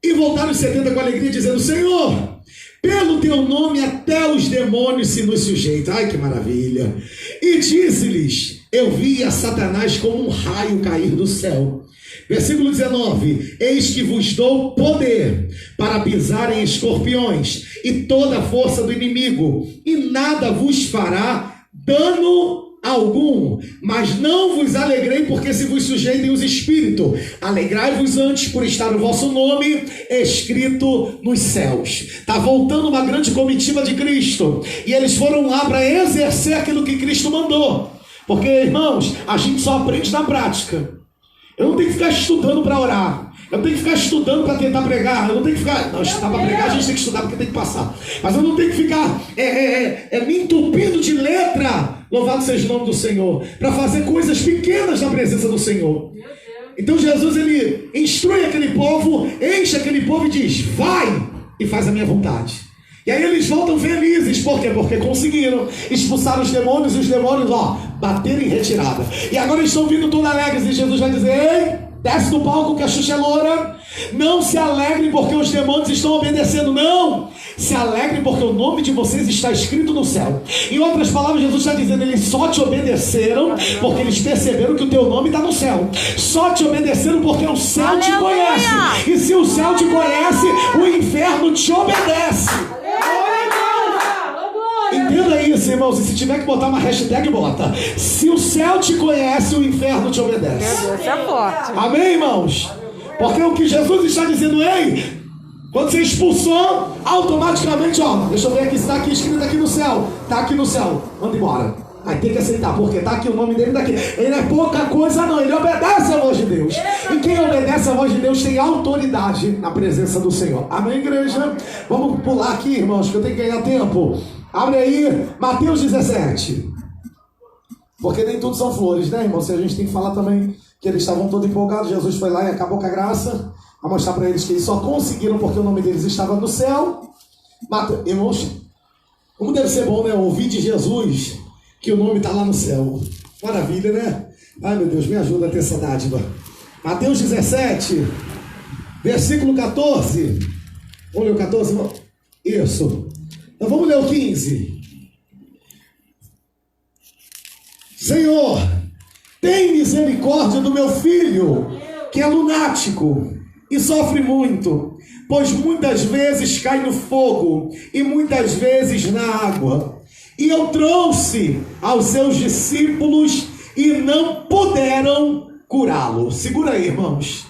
E voltaram os 70 com alegria, dizendo: Senhor, pelo teu nome até os demônios se nos sujeitam. Ai, que maravilha. E disse-lhes: eu vi a Satanás como um raio cair do céu. Versículo 19: eis que vos dou poder para pisar em escorpiões e toda a força do inimigo, e nada vos fará dano algum. Mas não vos alegrei porque se vos sujeitem os espíritos. Alegrai-vos antes por estar o vosso nome escrito nos céus. Está voltando uma grande comitiva de Cristo, e eles foram lá para exercer aquilo que Cristo mandou. Porque, irmãos, a gente só aprende na prática. Eu não tenho que ficar estudando para orar. Eu não tenho que ficar estudando para tentar pregar. Eu não tenho que ficar... Não, estudar para pregar a gente tem que estudar porque tem que passar. Mas eu não tenho que ficar me entupindo de letra. Louvado seja o nome do Senhor. Para fazer coisas pequenas na presença do Senhor. Então Jesus, ele instrui aquele povo, enche aquele povo e diz: vai e faz a minha vontade. E aí eles voltam felizes. Por quê? Porque conseguiram expulsar os demônios, e os demônios, bateram em retirada. E agora eles estão vindo todos alegres, e Jesus vai dizer: ei, desce do palco que a Xuxa é loura. Não se alegrem porque os demônios estão obedecendo. Não, se alegrem porque o nome de vocês está escrito no céu. Em outras palavras, Jesus está dizendo: eles só te obedeceram porque eles perceberam que o teu nome está no céu. Só te obedeceram porque o céu te conhece. E se o céu te conhece, o inferno te obedece. Entenda isso, irmãos. E se tiver que botar uma hashtag, bota: se o céu te conhece, o inferno te obedece. Meu Deus, é forte. Amém, irmãos? Porque o que Jesus está dizendo: ei, quando você expulsou, automaticamente, deixa eu ver aqui, se está aqui escrito aqui no céu. Está aqui no céu, manda embora. Aí tem que aceitar, porque está aqui o nome dele daqui. Ele é pouca coisa não, ele obedece a voz de Deus. E quem obedece a voz de Deus tem autoridade na presença do Senhor. Amém, igreja? Vamos pular aqui, irmãos, que eu tenho que ganhar tempo. Abre aí, Mateus 17. Porque nem tudo são flores, né, irmão? Se a gente tem que falar também que eles estavam todos empolgados. Jesus foi lá e acabou com a graça, a mostrar para eles que eles só conseguiram porque o nome deles estava no céu. Irmãos, como deve ser bom, né? Ouvir de Jesus que o nome está lá no céu. Maravilha, né? Ai, meu Deus, me ajuda a ter essa dádiva. Mateus 17, versículo 14. Vamos ler o 14, irmão? Isso. Então vamos ler o 15. Senhor, tem misericórdia do meu filho, que é lunático e sofre muito, pois muitas vezes cai no fogo e muitas vezes na água. E eu trouxe aos seus discípulos e não puderam curá-lo. Segura aí, irmãos.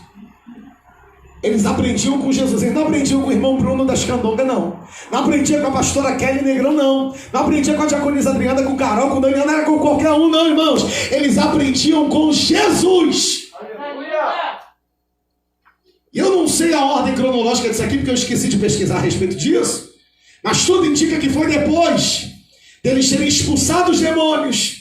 Eles aprendiam com Jesus, eles não aprendiam com o irmão Bruno das Candongas, não. Não aprendiam com a pastora Kelly Negrão, não. Não aprendiam com a diaconisa Adriana, com o Carol, com o Daniel, não era com qualquer um, não, irmãos. Eles aprendiam com Jesus. E eu não sei a ordem cronológica disso aqui, porque eu esqueci de pesquisar a respeito disso. Mas tudo indica que foi depois deles terem expulsado os demônios.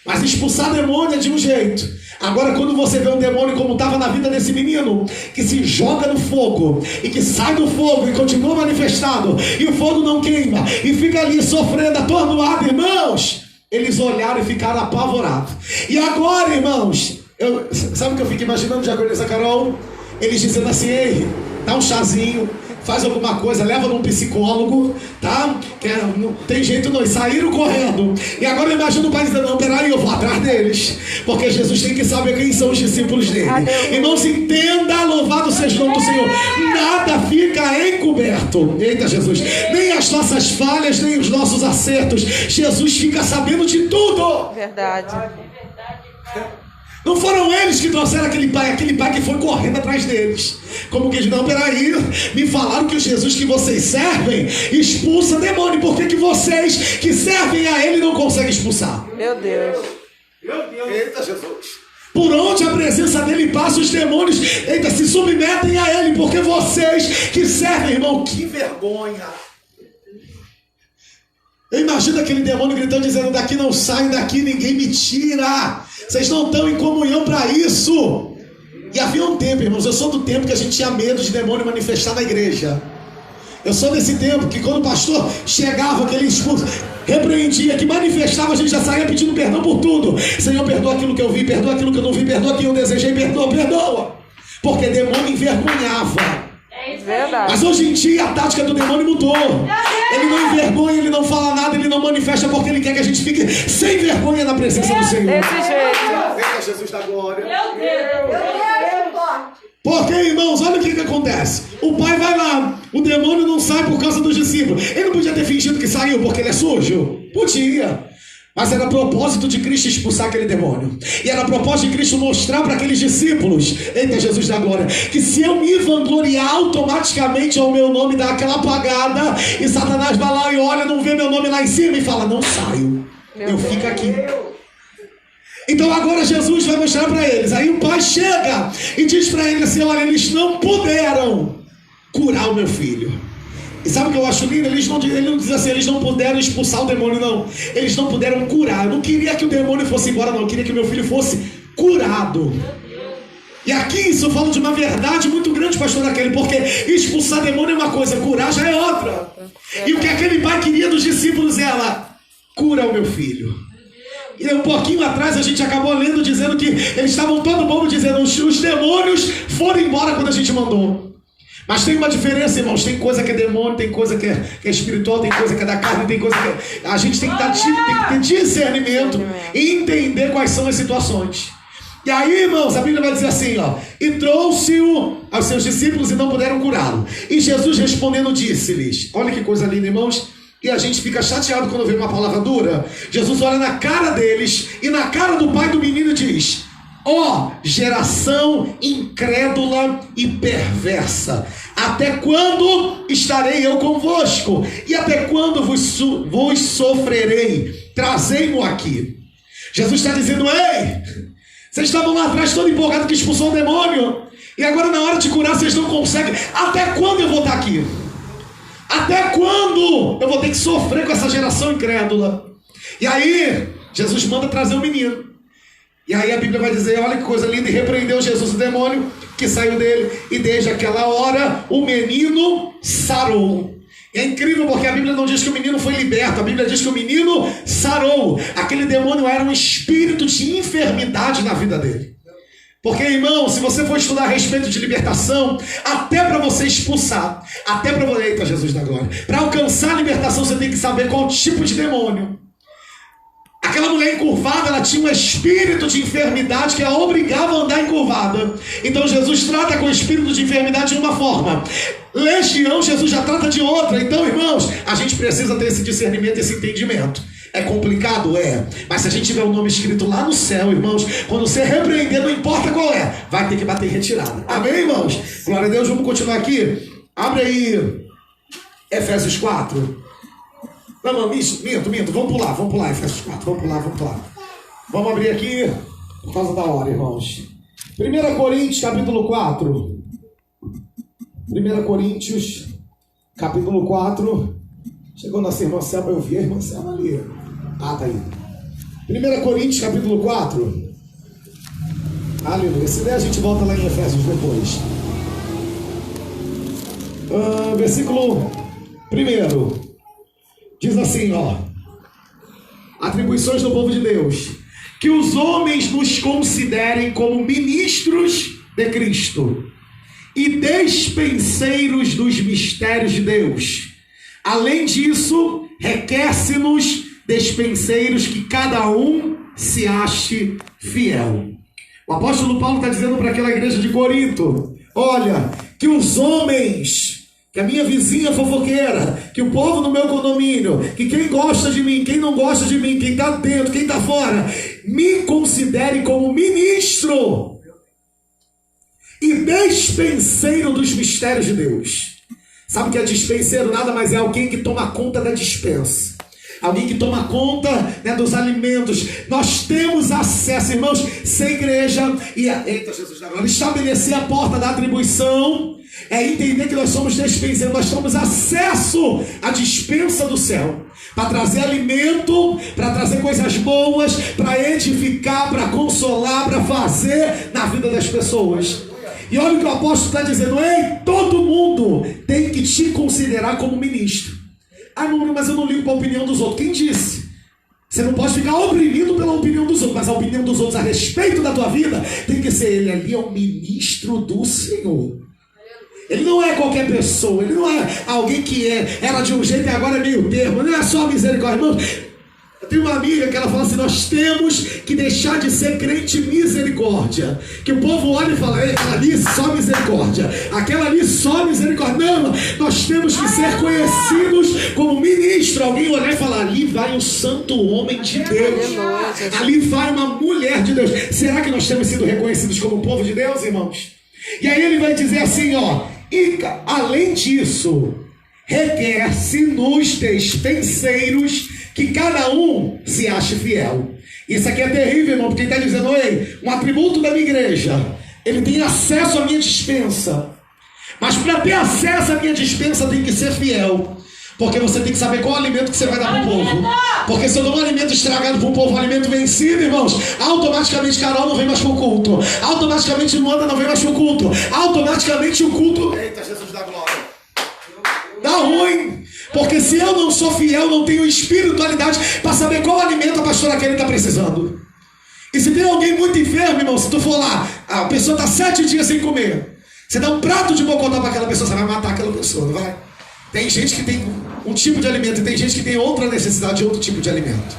Mas expulsar demônio é de um jeito. Agora, quando você vê um demônio como estava na vida desse menino, que se joga no fogo, e que sai do fogo e continua manifestado, e o fogo não queima, e fica ali sofrendo, atordoado, irmãos, eles olharam e ficaram apavorados. E agora, irmãos, sabe o que eu fico imaginando, Diaconisa Carol? Eles dizendo assim: ei, dá um chazinho, faz alguma coisa, leva num psicólogo, tá? Não tem jeito não, e saíram correndo. E agora eu imagino o pai dizendo: não, peraí, eu vou atrás deles, porque Jesus tem que saber quem são os discípulos dele. Irmãos, entenda, louvado seja o nome do Senhor, nada fica encoberto. Eita Jesus, nem as nossas falhas, nem os nossos acertos, Jesus fica sabendo de tudo. Verdade. Não foram eles que trouxeram aquele pai que foi correndo atrás deles. Como que diz: não, peraí, me falaram que o Jesus que vocês servem expulsa demônio. Por que vocês que servem a ele não conseguem expulsar? Meu Deus. Eita Jesus. Por onde a presença dele passa, os demônios, eita, se submetem a ele. Porque vocês que servem, irmão, que vergonha. Eu imagino aquele demônio gritando, dizendo: daqui não sai, daqui ninguém me tira. Vocês não estão em comunhão para isso. E havia um tempo, irmãos, eu sou do tempo que a gente tinha medo de demônio manifestar na igreja. Eu sou desse tempo que quando o pastor chegava, aquele expulso, repreendia, que manifestava, a gente já saía pedindo perdão por tudo. Senhor, perdoa aquilo que eu vi, perdoa aquilo que eu não vi, perdoa aquilo que eu desejei, perdoa. Porque demônio envergonhava. Verdade. Mas hoje em dia a tática do demônio mudou. Ele não envergonha, ele não fala nada, ele não manifesta, porque ele quer que a gente fique sem vergonha na presença do Senhor. Desse jeito. Venha Jesus da glória. Meu Deus. Porque, irmãos, olha o que acontece. O pai vai lá, o demônio não sai por causa dos discípulos. Ele não podia ter fingido que saiu porque ele é sujo? Podia. Mas era propósito de Cristo expulsar aquele demônio. E era propósito de Cristo mostrar para aqueles discípulos, eita Jesus da glória, que se eu me vangloriar, automaticamente ao meu nome dá aquela apagada. E Satanás vai lá e olha, não vê meu nome lá em cima e fala: não saio, eu fico aqui. Então agora Jesus vai mostrar para eles. Aí o pai chega e diz para eles assim: olha, eles não puderam curar o meu filho. E sabe o que eu acho lindo? Ele não diz assim: eles não puderam expulsar o demônio, não. Eles não puderam curar. Eu não queria que o demônio fosse embora, não. Eu queria que meu filho fosse curado. E aqui isso eu falo de uma verdade muito grande, pastor aquele, porque expulsar demônio é uma coisa, curar já é outra. E o que aquele pai queria dos discípulos era: cura o meu filho. E um pouquinho atrás a gente acabou lendo, dizendo que eles estavam todo mundo dizendo: os demônios foram embora quando a gente mandou. Mas tem uma diferença, irmãos. Tem coisa que é demônio, tem coisa que é espiritual, tem coisa que é da carne, tem coisa que é... A gente tem que ter discernimento e entender quais são as situações. E aí, irmãos, a Bíblia vai dizer assim, ó: e trouxe-o aos seus discípulos e não puderam curá-lo. E Jesus respondendo disse-lhes: olha que coisa linda, irmãos. E a gente fica chateado quando vê uma palavra dura. Jesus olha na cara deles e na cara do pai do menino e diz: ó geração incrédula e perversa, até quando estarei eu convosco? E até quando vos sofrerei? Trazei-mo aqui. Jesus está dizendo: ei, vocês estavam lá atrás todo empolgado que expulsou o demônio, e agora na hora de curar vocês não conseguem. Até quando eu vou estar aqui? Até quando eu vou ter que sofrer com essa geração incrédula? E aí Jesus manda trazer o menino. E aí a Bíblia vai dizer: olha que coisa linda. E repreendeu Jesus o demônio que saiu dele, e desde aquela hora o menino sarou. E é incrível porque a Bíblia não diz que o menino foi liberto, a Bíblia diz que o menino sarou. Aquele demônio era um espírito de enfermidade na vida dele. Porque, irmão, se você for estudar a respeito de libertação, até para você expulsar, até para você... Eita Jesus da glória! Para alcançar a libertação você tem que saber qual tipo de demônio. Aquela mulher encurvada, ela tinha um espírito de enfermidade que a obrigava a andar encurvada. Então Jesus trata com o espírito de enfermidade de uma forma. Legião, Jesus já trata de outra. Então, irmãos, a gente precisa ter esse discernimento, esse entendimento. É complicado? É. Mas se a gente tiver o nome escrito lá no céu, irmãos, quando você repreender, não importa qual é, vai ter que bater em retirada. Amém, irmãos? Glória a Deus, vamos continuar aqui. Abre aí Efésios 4. Não, minto, vamos pular, Efésios 4, vamos pular. Vamos abrir aqui, por causa da hora, irmãos. 1 Coríntios, capítulo 4. 1 Coríntios, capítulo 4. Chegou nossa irmã Selma, eu vi a irmã Selma ali. Ah, tá aí. 1 Coríntios, capítulo 4. Aleluia. Se der, a gente volta lá em Efésios depois. Versículo 1. Diz assim, ó. Atribuições do povo de Deus. Que os homens nos considerem como ministros de Cristo e despenseiros dos mistérios de Deus. Além disso, requer-se-nos despenseiros que cada um se ache fiel. O apóstolo Paulo está dizendo para aquela igreja de Corinto: olha, que os homens, que a minha vizinha fofoqueira, que o povo no meu condomínio, que quem gosta de mim, quem não gosta de mim, quem está dentro, quem está fora, me considere como ministro e despenseiro dos mistérios de Deus. Sabe o que é dispenseiro? Nada mais é alguém que toma conta da dispensa. Alguém que toma conta, né, dos alimentos. Nós temos acesso, irmãos, ser igreja e eita, Jesus, agora estabelecer a porta da atribuição é entender que nós somos despenseiros, nós temos acesso à dispensa do céu para trazer alimento, para trazer coisas boas, para edificar, para consolar, para fazer na vida das pessoas. E olha o que o apóstolo está dizendo: ei, todo mundo tem que te considerar como ministro. Ah, não, mas eu não ligo para a opinião dos outros. Quem disse? Você não pode ficar oprimido pela opinião dos outros, mas a opinião dos outros a respeito da tua vida tem que ser: ele ali é o ministro do Senhor. Ele não é qualquer pessoa, ele não é alguém que era de um jeito e agora é meio termo, não é só misericórdia, irmão. Eu tenho uma amiga que ela fala assim: nós temos que deixar de ser crente misericórdia. Que o povo olha e fala: ei, aquela ali só misericórdia, aquela ali só misericórdia. Não, nós temos que ser conhecidos como ministro. Alguém olhar e falar: ali vai o santo homem de Deus, ali vai uma mulher de Deus. Será que nós temos sido reconhecidos como povo de Deus, irmãos? E aí ele vai dizer assim, ó: e além disso, requer-se nos despenseiros que cada um se ache fiel. Isso aqui é terrível, irmão, porque ele está dizendo: ei, um atributo da minha igreja, ele tem acesso à minha dispensa, mas para ter acesso à minha dispensa tem que ser fiel, porque você tem que saber qual alimento que você vai dar para o povo. Porque se eu dou um alimento estragado para o povo, um alimento vencido, irmãos, automaticamente Carol não vem mais para o culto, automaticamente Luana não vem mais para o culto, automaticamente o culto, eita, Jesus da glória, dá ruim. Porque se eu não sou fiel, não tenho espiritualidade para saber qual alimento a pastora Kelly está precisando. E se tem alguém muito enfermo, irmão, se tu for lá, a pessoa está 7 dias sem comer, você dá um prato de bocotó para aquela pessoa, você vai matar aquela pessoa, não vai? Tem gente que tem um tipo de alimento e tem gente que tem outra necessidade de outro tipo de alimento.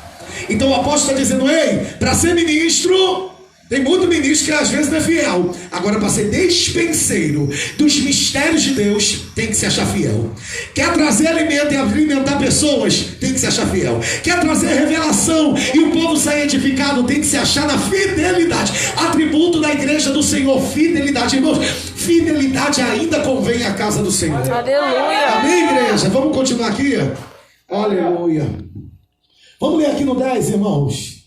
Então o apóstolo está dizendo: ei, para ser ministro, tem muito ministro que às vezes não é fiel. Agora, para ser despenseiro dos mistérios de Deus, tem que se achar fiel. Quer trazer alimento e alimentar pessoas, tem que se achar fiel. Quer trazer revelação e o povo sair edificado, tem que se achar na fidelidade. Atributo da igreja do Senhor: fidelidade. Irmãos, fidelidade ainda convém à casa do Senhor. Aleluia. Amém, igreja? Vamos continuar aqui? Aleluia. Vamos ler aqui no 10, irmãos,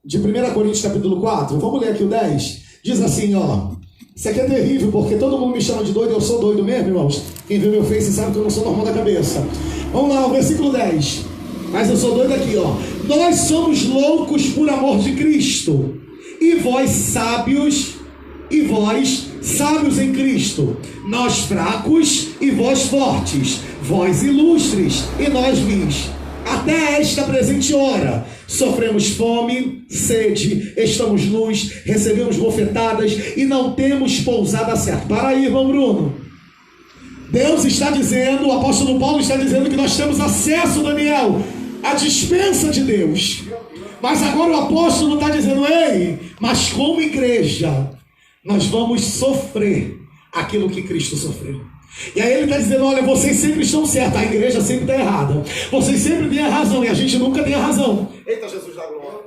de 1 Coríntios capítulo 4. Vamos ler aqui o 10. Diz assim, ó: isso aqui é terrível, porque todo mundo me chama de doido. Eu sou doido mesmo, irmãos. Quem vê meu face sabe que eu não sou normal da cabeça. Vamos lá, o versículo 10. Mas eu sou doido aqui, ó: nós somos loucos por amor de Cristo, e vós sábios em Cristo, nós fracos e vós fortes, vós ilustres e nós vis. Até esta presente hora sofremos fome, sede, estamos nus, recebemos bofetadas e não temos pousada certa. Para aí, irmão Bruno. Deus está dizendo, o apóstolo Paulo está dizendo que nós temos acesso, Daniel, à dispensa de Deus. Mas agora o apóstolo está dizendo: ei, mas como igreja, nós vamos sofrer aquilo que Cristo sofreu. E aí ele está dizendo: olha, vocês sempre estão certos, a igreja sempre está errada. Vocês sempre têm a razão e a gente nunca tem a razão. Eita, Jesus da glória.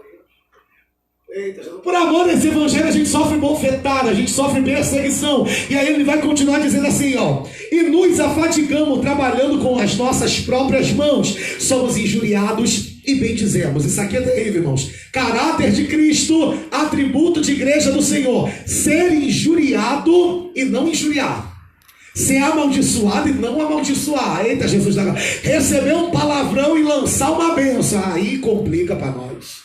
Eita, Jesus. Por amor desse evangelho a gente sofre bofetada, a gente sofre perseguição. E aí ele vai continuar dizendo assim, ó: e nos afadigamos trabalhando com as nossas próprias mãos, somos injuriados e bendizemos. Isso aqui é terrível, irmãos. Caráter de Cristo, atributo de igreja do Senhor: ser injuriado e não injuriar. Ser amaldiçoado e não amaldiçoar. Eita, Jesus da glória. Receber um palavrão e lançar uma bênção. Aí complica para nós.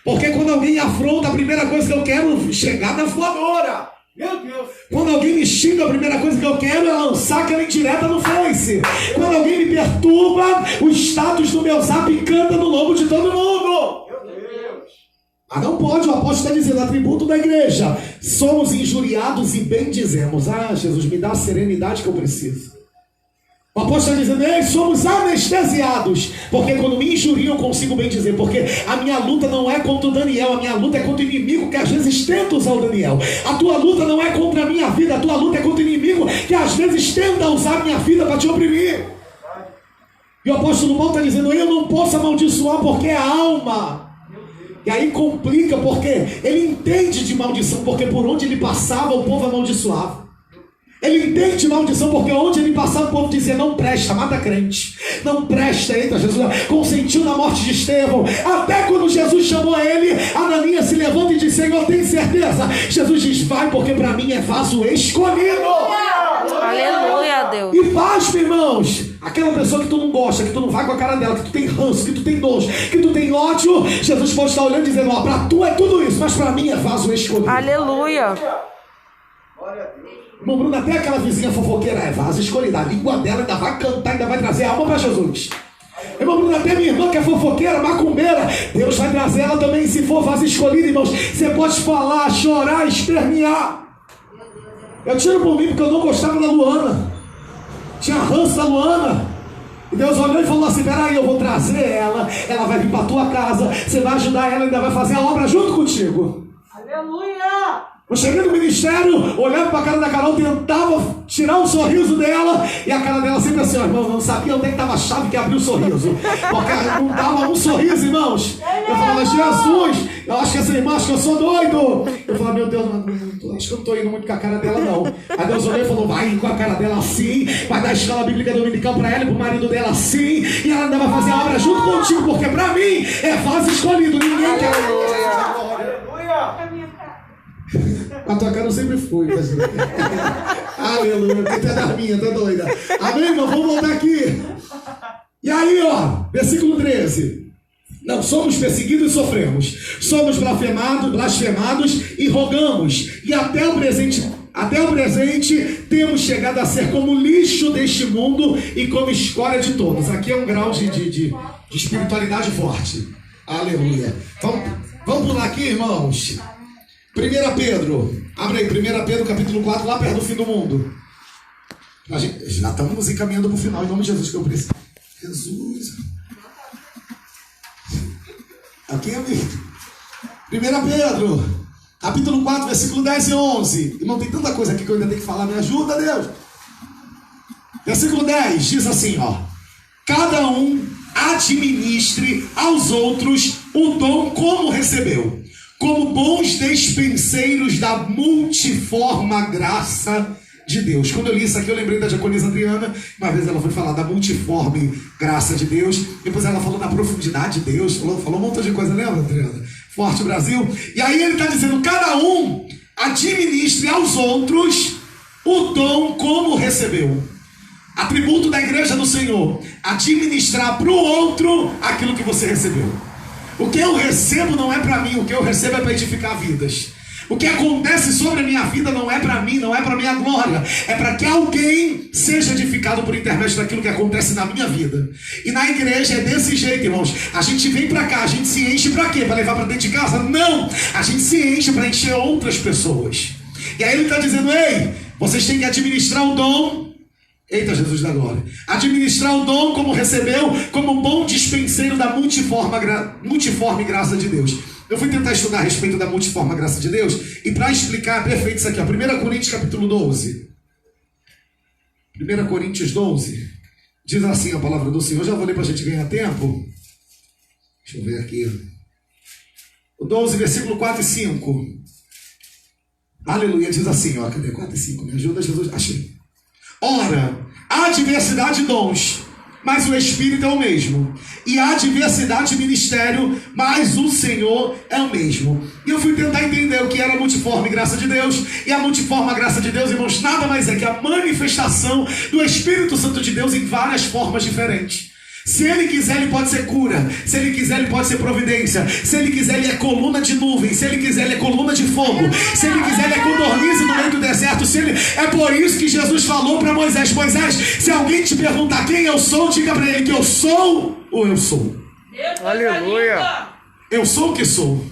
Porque quando alguém afronta, a primeira coisa que eu quero é chegar na voadora. Meu Deus. Quando alguém me xinga, a primeira coisa que eu quero é lançar aquela indireta no Face. Quando alguém me perturba, o status do meu zap canta no lombo de todo mundo. Mas não pode, o apóstolo está dizendo, atributo da igreja. Somos injuriados e bem dizemos. Ah, Jesus, me dá a serenidade que eu preciso. O apóstolo está dizendo, ei, somos anestesiados. Porque quando me injuriam, eu consigo bem dizer. Porque a minha luta não é contra o Daniel, a minha luta é contra o inimigo que às vezes tenta usar o Daniel. A tua luta não é contra a minha vida, a tua luta é contra o inimigo que às vezes tenta usar a minha vida para te oprimir. E o apóstolo Paulo está dizendo, eu não posso amaldiçoar porque é a alma. E aí complica, porque ele entende de maldição, porque por onde ele passava o povo amaldiçoava. Ele entende de maldição, porque onde ele passava o povo dizia, não presta, mata crente. Não presta, eita, Jesus consentiu na morte de Estevão. Até quando Jesus chamou ele, Ananias se levanta e diz, Senhor, tem certeza? Jesus diz, vai, porque para mim é vaso escolhido. Aleluia, Deus. E pasme, irmãos, aquela pessoa que tu não gosta, que tu não vai com a cara dela, que tu tem ranço, que tu tem nojo, que tu tem ódio, Jesus pode estar olhando e dizendo, ó, pra tu é tudo isso, mas pra mim é vaso escolhido. Aleluia. Irmão Bruno, até aquela vizinha fofoqueira é vaso escolhido. A língua dela ainda vai cantar, ainda vai trazer alma para Jesus. Irmão Bruno, até minha irmã que é fofoqueira, macumbeira, Deus vai trazer ela também, se for vaso escolhido, irmãos. Você pode falar, chorar, espernear. Eu tiro por mim porque eu não gostava da Luana. Tinha ranço da Luana. E Deus olhou e falou assim, peraí, eu vou trazer ela. Ela vai vir para tua casa. Você vai ajudar ela, ainda vai fazer a obra junto contigo. Aleluia. Eu cheguei no ministério, olhava para a cara da Carol, tentava tirar um sorriso dela, e a cara dela sempre assim, ó, irmão, não sabia onde é que estava a chave que abriu o sorriso, porque não dava um sorriso, irmãos. Eu falava, Jesus, eu acho que essa irmã, acho que eu sou doido. Eu falava, meu Deus, acho que eu não estou indo muito com a cara dela, não. Aí Deus olhou e falou, vai com a cara dela assim, vai dar a escola bíblica dominical para ela e para o marido dela assim, e ela ainda vai fazer a obra junto contigo, porque para mim é vaso escolhido, ninguém quer. Aleluia. Com a tua cara eu sempre fui, mas... Aleluia, porque tu é da minha, tá doida. Amém, irmão? Vamos voltar aqui. E aí, ó, versículo 13. Não, somos perseguidos e sofremos. Somos blasfemados e rogamos. E até o presente temos chegado a ser como lixo deste mundo e como escória de todos. Aqui é um grau de espiritualidade forte. Aleluia. Vamos pular aqui, irmãos. 1 Pedro, abre aí, 1 Pedro capítulo 4, lá perto do fim do mundo. A gente, já estamos nos encaminhando para o final, em nome de Jesus, que eu preciso. Jesus. Aqui, amigo. 1 Pedro, capítulo 4, versículo 10 e 11. Irmão, tem tanta coisa aqui que eu ainda tenho que falar, me ajuda, Deus. Versículo 10, diz assim, ó. Cada um administre aos outros o dom como recebeu, como bons despenseiros da multiforme graça de Deus. Quando eu li isso aqui, eu lembrei da diaconisa Adriana. Uma vez ela foi falar da multiforme graça de Deus. Depois ela falou da profundidade de Deus. Falou um montão de coisa, lembra, Adriana? Forte Brasil. E aí ele está dizendo, cada um administre aos outros o dom como recebeu. Atributo da igreja do Senhor. Administrar para o outro aquilo que você recebeu. O que eu recebo não é para mim, o que eu recebo é para edificar vidas. O que acontece sobre a minha vida não é para mim, não é para minha glória. É para que alguém seja edificado por intermédio daquilo que acontece na minha vida. E na igreja é desse jeito, irmãos. A gente vem para cá, a gente se enche para quê? Para levar para dentro de casa? Não! A gente se enche para encher outras pessoas. E aí ele está dizendo, ei, vocês têm que administrar o dom. Eita, Jesus da glória. Administrar o dom como recebeu, como um bom dispenseiro da multiforme graça de Deus. Eu fui tentar estudar a respeito da multiforme graça de Deus, e para explicar, é perfeito isso aqui, ó, 1 Coríntios capítulo 12. 1 Coríntios 12. Diz assim a palavra do Senhor. Já vou ler para a gente ganhar tempo. Deixa eu ver aqui. O 12, versículo 4 e 5. Aleluia, diz assim, ó. Cadê 4 e 5? Me ajuda, Jesus. Achei. Ora, há diversidade de dons, mas o Espírito é o mesmo. E há diversidade de ministério, mas o Senhor é o mesmo. E eu fui tentar entender o que era a multiforme graça de Deus. E a multiforme graça de Deus, irmãos, nada mais é que a manifestação do Espírito Santo de Deus em várias formas diferentes. Se ele quiser, ele pode ser cura. Se ele quiser, ele pode ser providência. Se ele quiser, ele é coluna de nuvem. Se ele quiser, ele é coluna de fogo. Se ele quiser, ele é codorniz no meio do deserto. É por isso que Jesus falou para Moisés: Moisés, se alguém te perguntar quem eu sou, diga para ele que eu sou ou eu sou. Aleluia. Eu sou o que sou.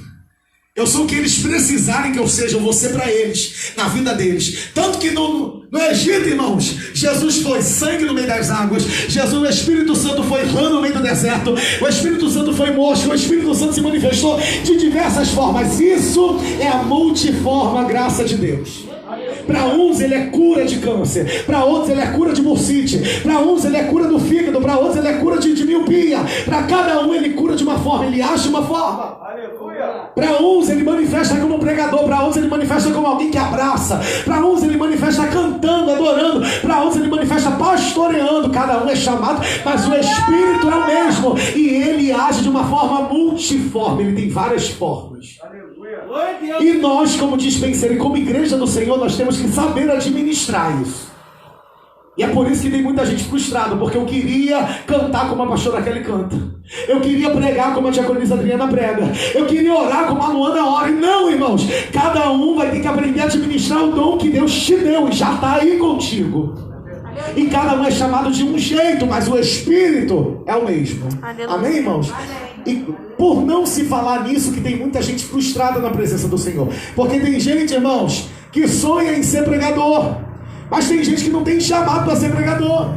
Eu sou o que eles precisarem que eu seja. Eu vou ser para eles, na vida deles. Tanto que no Egito, irmãos, Jesus foi sangue no meio das águas. O Espírito Santo foi rã no meio do deserto. O Espírito Santo foi mosca. O Espírito Santo se manifestou de diversas formas. Isso é a multiforme graça de Deus. Para uns ele é cura de câncer, para outros ele é cura de bursite, para uns ele é cura do fígado, para outros ele é cura de miopia. Para cada um ele cura de uma forma, ele acha uma forma. Para uns ele manifesta como um pregador, para outros ele manifesta como alguém que abraça, para uns ele manifesta cantando, adorando, para outros ele manifesta pastoreando. Cada um é chamado, mas o Espírito é o mesmo e ele age de uma forma multiforme, ele tem várias formas. E nós, como dispenseiro e como igreja do Senhor, nós temos que saber administrar isso. E é por isso que tem muita gente frustrada, porque eu queria cantar como a pastora Kelly canta, eu queria pregar como a diaconisa Adriana prega, eu queria orar como a Luana ora. E não, irmãos, cada um vai ter que aprender a administrar o dom que Deus te deu e já está aí contigo. E cada um é chamado de um jeito, mas o Espírito é o mesmo. Amém, irmãos? E por não se falar nisso, que tem muita gente frustrada na presença do Senhor. Porque tem gente, irmãos, que sonha em ser pregador, mas tem gente que não tem chamado para ser pregador.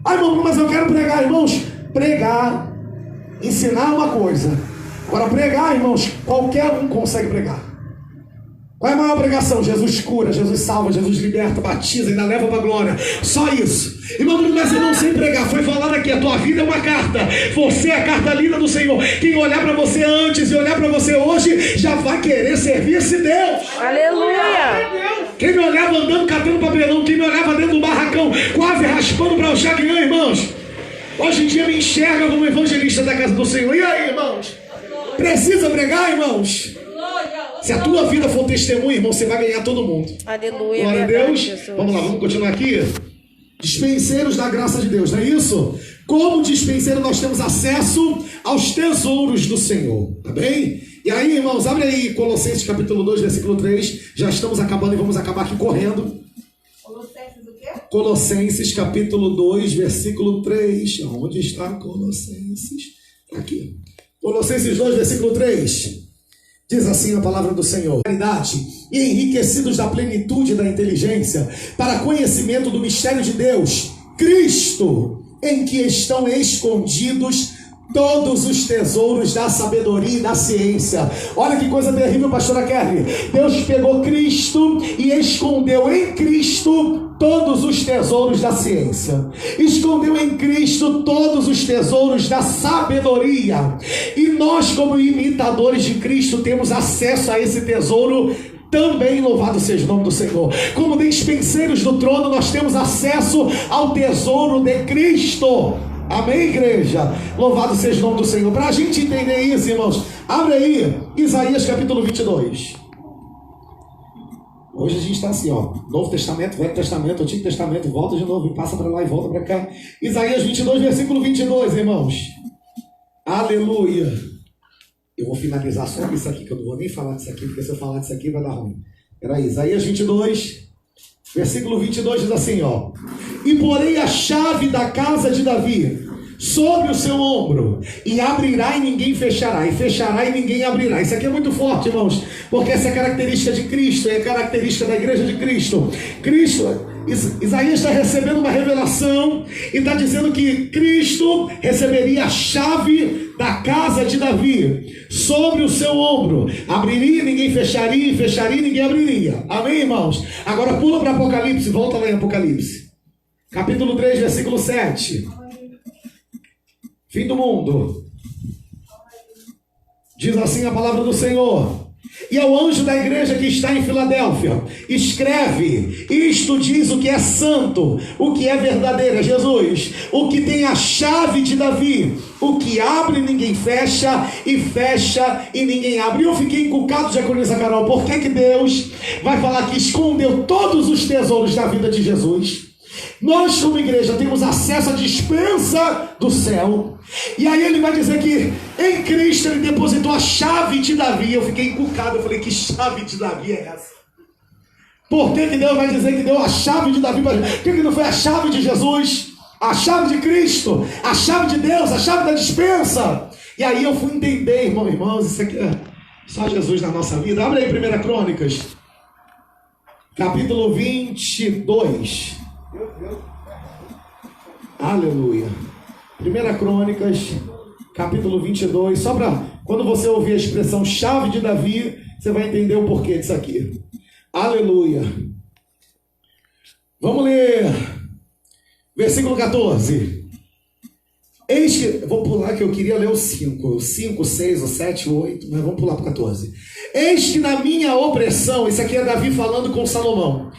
Ah, irmão, mas eu quero pregar. Irmãos, pregar, ensinar uma coisa. Agora pregar, irmãos, qualquer um consegue pregar. Qual é a maior pregação? Jesus cura, Jesus salva, Jesus liberta, batiza, ainda leva para a glória. Só isso. Irmão, mas não sei pregar. Foi falado aqui, a tua vida é uma carta. Você é a carta linda do Senhor. Quem olhar para você antes e olhar para você hoje, já vai querer servir esse Deus. Aleluia. Quem me olhava andando, catando papelão, quem me olhava dentro do barracão, quase raspando para o chaguinhão, irmãos, hoje em dia me enxerga como evangelista da casa do Senhor. E aí, irmãos? Precisa pregar, irmãos? Se a tua vida for testemunho, irmão, você vai ganhar todo mundo. Aleluia. Glória a Deus. Vamos lá, vamos continuar aqui. Dispenseiros da graça de Deus, não é isso? Como dispenseiro nós temos acesso aos tesouros do Senhor, tá bem? E aí, irmãos, abre aí Colossenses capítulo 2, versículo 3. Já estamos acabando e vamos acabar aqui correndo. Colossenses o quê? Colossenses capítulo 2, versículo 3. Onde está Colossenses? Aqui. Colossenses 2, versículo 3. Diz assim a palavra do Senhor: e enriquecidos da plenitude da inteligência, para conhecimento do mistério de Deus, Cristo, em que estão escondidos todos os tesouros da sabedoria e da ciência. Olha que coisa terrível, pastora Kelly. Deus pegou Cristo e escondeu em Cristo todos os tesouros da ciência, escondeu em Cristo todos os tesouros da sabedoria, e nós, como imitadores de Cristo, temos acesso a esse tesouro também. Louvado seja o nome do Senhor. Como dispenseiros do trono, nós temos acesso ao tesouro de Cristo. Amém, igreja? Louvado seja o nome do Senhor. Para a gente entender isso, irmãos, abre aí Isaías capítulo 22. Hoje a gente está assim, ó, Novo Testamento, Velho Testamento, Antigo Testamento, volta de novo, passa para lá e volta para cá. Isaías 22, versículo 22, irmãos. Aleluia. Eu vou finalizar só com isso aqui, que eu não vou nem falar disso aqui, porque se eu falar disso aqui vai dar ruim. Peraí, Isaías 22, versículo 22 diz assim, ó: e porei a chave da casa de Davi sobre o seu ombro, e abrirá e ninguém fechará, e fechará e ninguém abrirá. Isso aqui é muito forte, irmãos, porque essa é a característica de Cristo, é a característica da igreja de Cristo. Isaías está recebendo uma revelação e está dizendo que Cristo receberia a chave da casa de Davi sobre o seu ombro, abriria e ninguém fecharia, e fecharia e ninguém abriria. Amém, irmãos? Agora pula para Apocalipse, volta lá em Apocalipse capítulo 3, versículo 7. Fim do mundo. Diz assim a palavra do Senhor: E ao anjo da igreja que está em Filadélfia, escreve: isto diz o que é santo, o que é verdadeiro, é Jesus, o que tem a chave de Davi, o que abre e ninguém fecha, e fecha e ninguém abre. E eu fiquei encucado, diaconisa Carol, por que Deus vai falar que escondeu todos os tesouros da vida de Jesus? Nós, como igreja, temos acesso à despensa do céu. E aí ele vai dizer que em Cristo ele depositou a chave de Davi. Eu fiquei encucado, eu falei: que chave de Davi é essa? Por que Deus vai dizer que deu a chave de Davi? Por que não foi a chave de Jesus? A chave de Cristo, a chave de Deus, a chave da despensa. E aí eu fui entender, irmãos, isso aqui é só Jesus na nossa vida. Abre aí 1 Crônicas, capítulo 22. Aleluia. 1 Crônicas, capítulo 22. Só para quando você ouvir a expressão chave de Davi, você vai entender o porquê disso aqui. Aleluia. Vamos ler versículo 14. Eis que, vou pular que eu queria ler o 5, 6, o 7, o 8, mas vamos pular para o 14. Eis que na minha opressão, isso aqui é Davi falando com Salomão,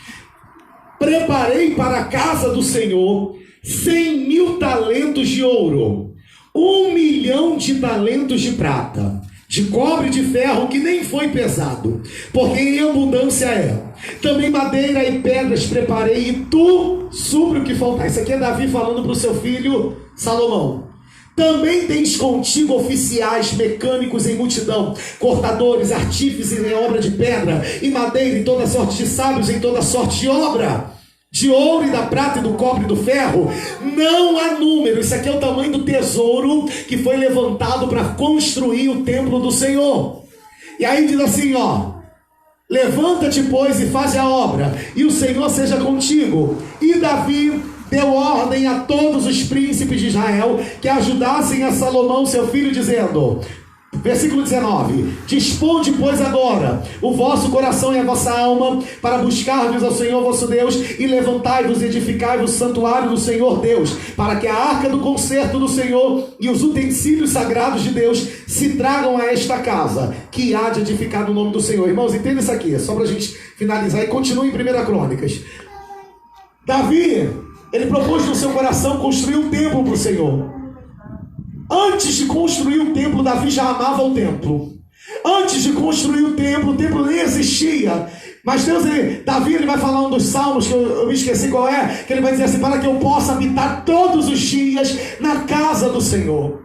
preparei para a casa do Senhor 100.000 talentos de ouro, 1.000.000 de talentos de prata, de cobre e de ferro que nem foi pesado, porque em abundância é. Também madeira e pedras preparei, e tu supre o que faltar. Isso aqui é Davi falando para o seu filho Salomão. Também tens contigo oficiais, mecânicos em multidão, cortadores, artífices em obra de pedra e madeira, e toda sorte de sábios em toda sorte de obra, de ouro e da prata e do cobre e do ferro, não há número. Isso aqui é o tamanho do tesouro que foi levantado para construir o templo do Senhor. E aí diz assim, ó: levanta-te, pois, e faz a obra, e o Senhor seja contigo. E Davi deu ordem a todos os príncipes de Israel que ajudassem a Salomão seu filho, dizendo, versículo 19: disponde, pois, agora o vosso coração e a vossa alma para buscar-vos ao Senhor vosso Deus, e levantai-vos e edificai-vos o santuário do Senhor Deus, para que a arca do concerto do Senhor e os utensílios sagrados de Deus se tragam a esta casa, que há de edificar no nome do Senhor. Irmãos, entenda isso aqui, só para a gente finalizar, e continue em 1 Crônicas. Davi, ele propôs no seu coração construir um templo para o Senhor. Antes de construir o templo, Davi já amava o templo. Antes de construir o templo nem existia. Mas Davi ele vai falar um dos salmos, que eu me esqueci qual é, que ele vai dizer assim: para que eu possa habitar todos os dias na casa do Senhor,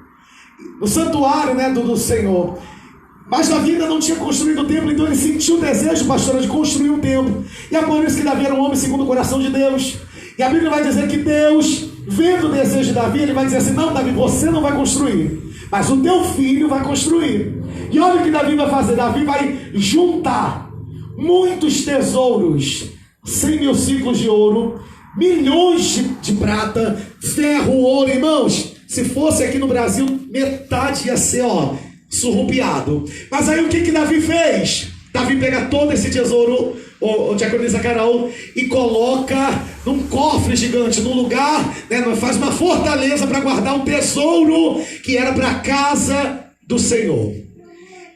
no santuário, né, do Senhor. Mas Davi ainda não tinha construído o templo, então ele sentiu o desejo, pastor, de construir um templo. E é por isso que Davi era um homem segundo o coração de Deus. E a Bíblia vai dizer que Deus, vendo o desejo de Davi, ele vai dizer assim: não, Davi, você não vai construir, mas o teu filho vai construir. E olha o que Davi vai fazer. Davi vai juntar muitos tesouros, 100.000 ciclos de ouro, milhões de prata, ferro, ouro. Irmãos, se fosse aqui no Brasil, metade ia ser, surrupiado. Mas aí o que Davi fez? Davi pega todo esse tesouro, o diaconisa Carol, e coloca num cofre gigante, num lugar, né, faz uma fortaleza para guardar um tesouro que era para a casa do Senhor.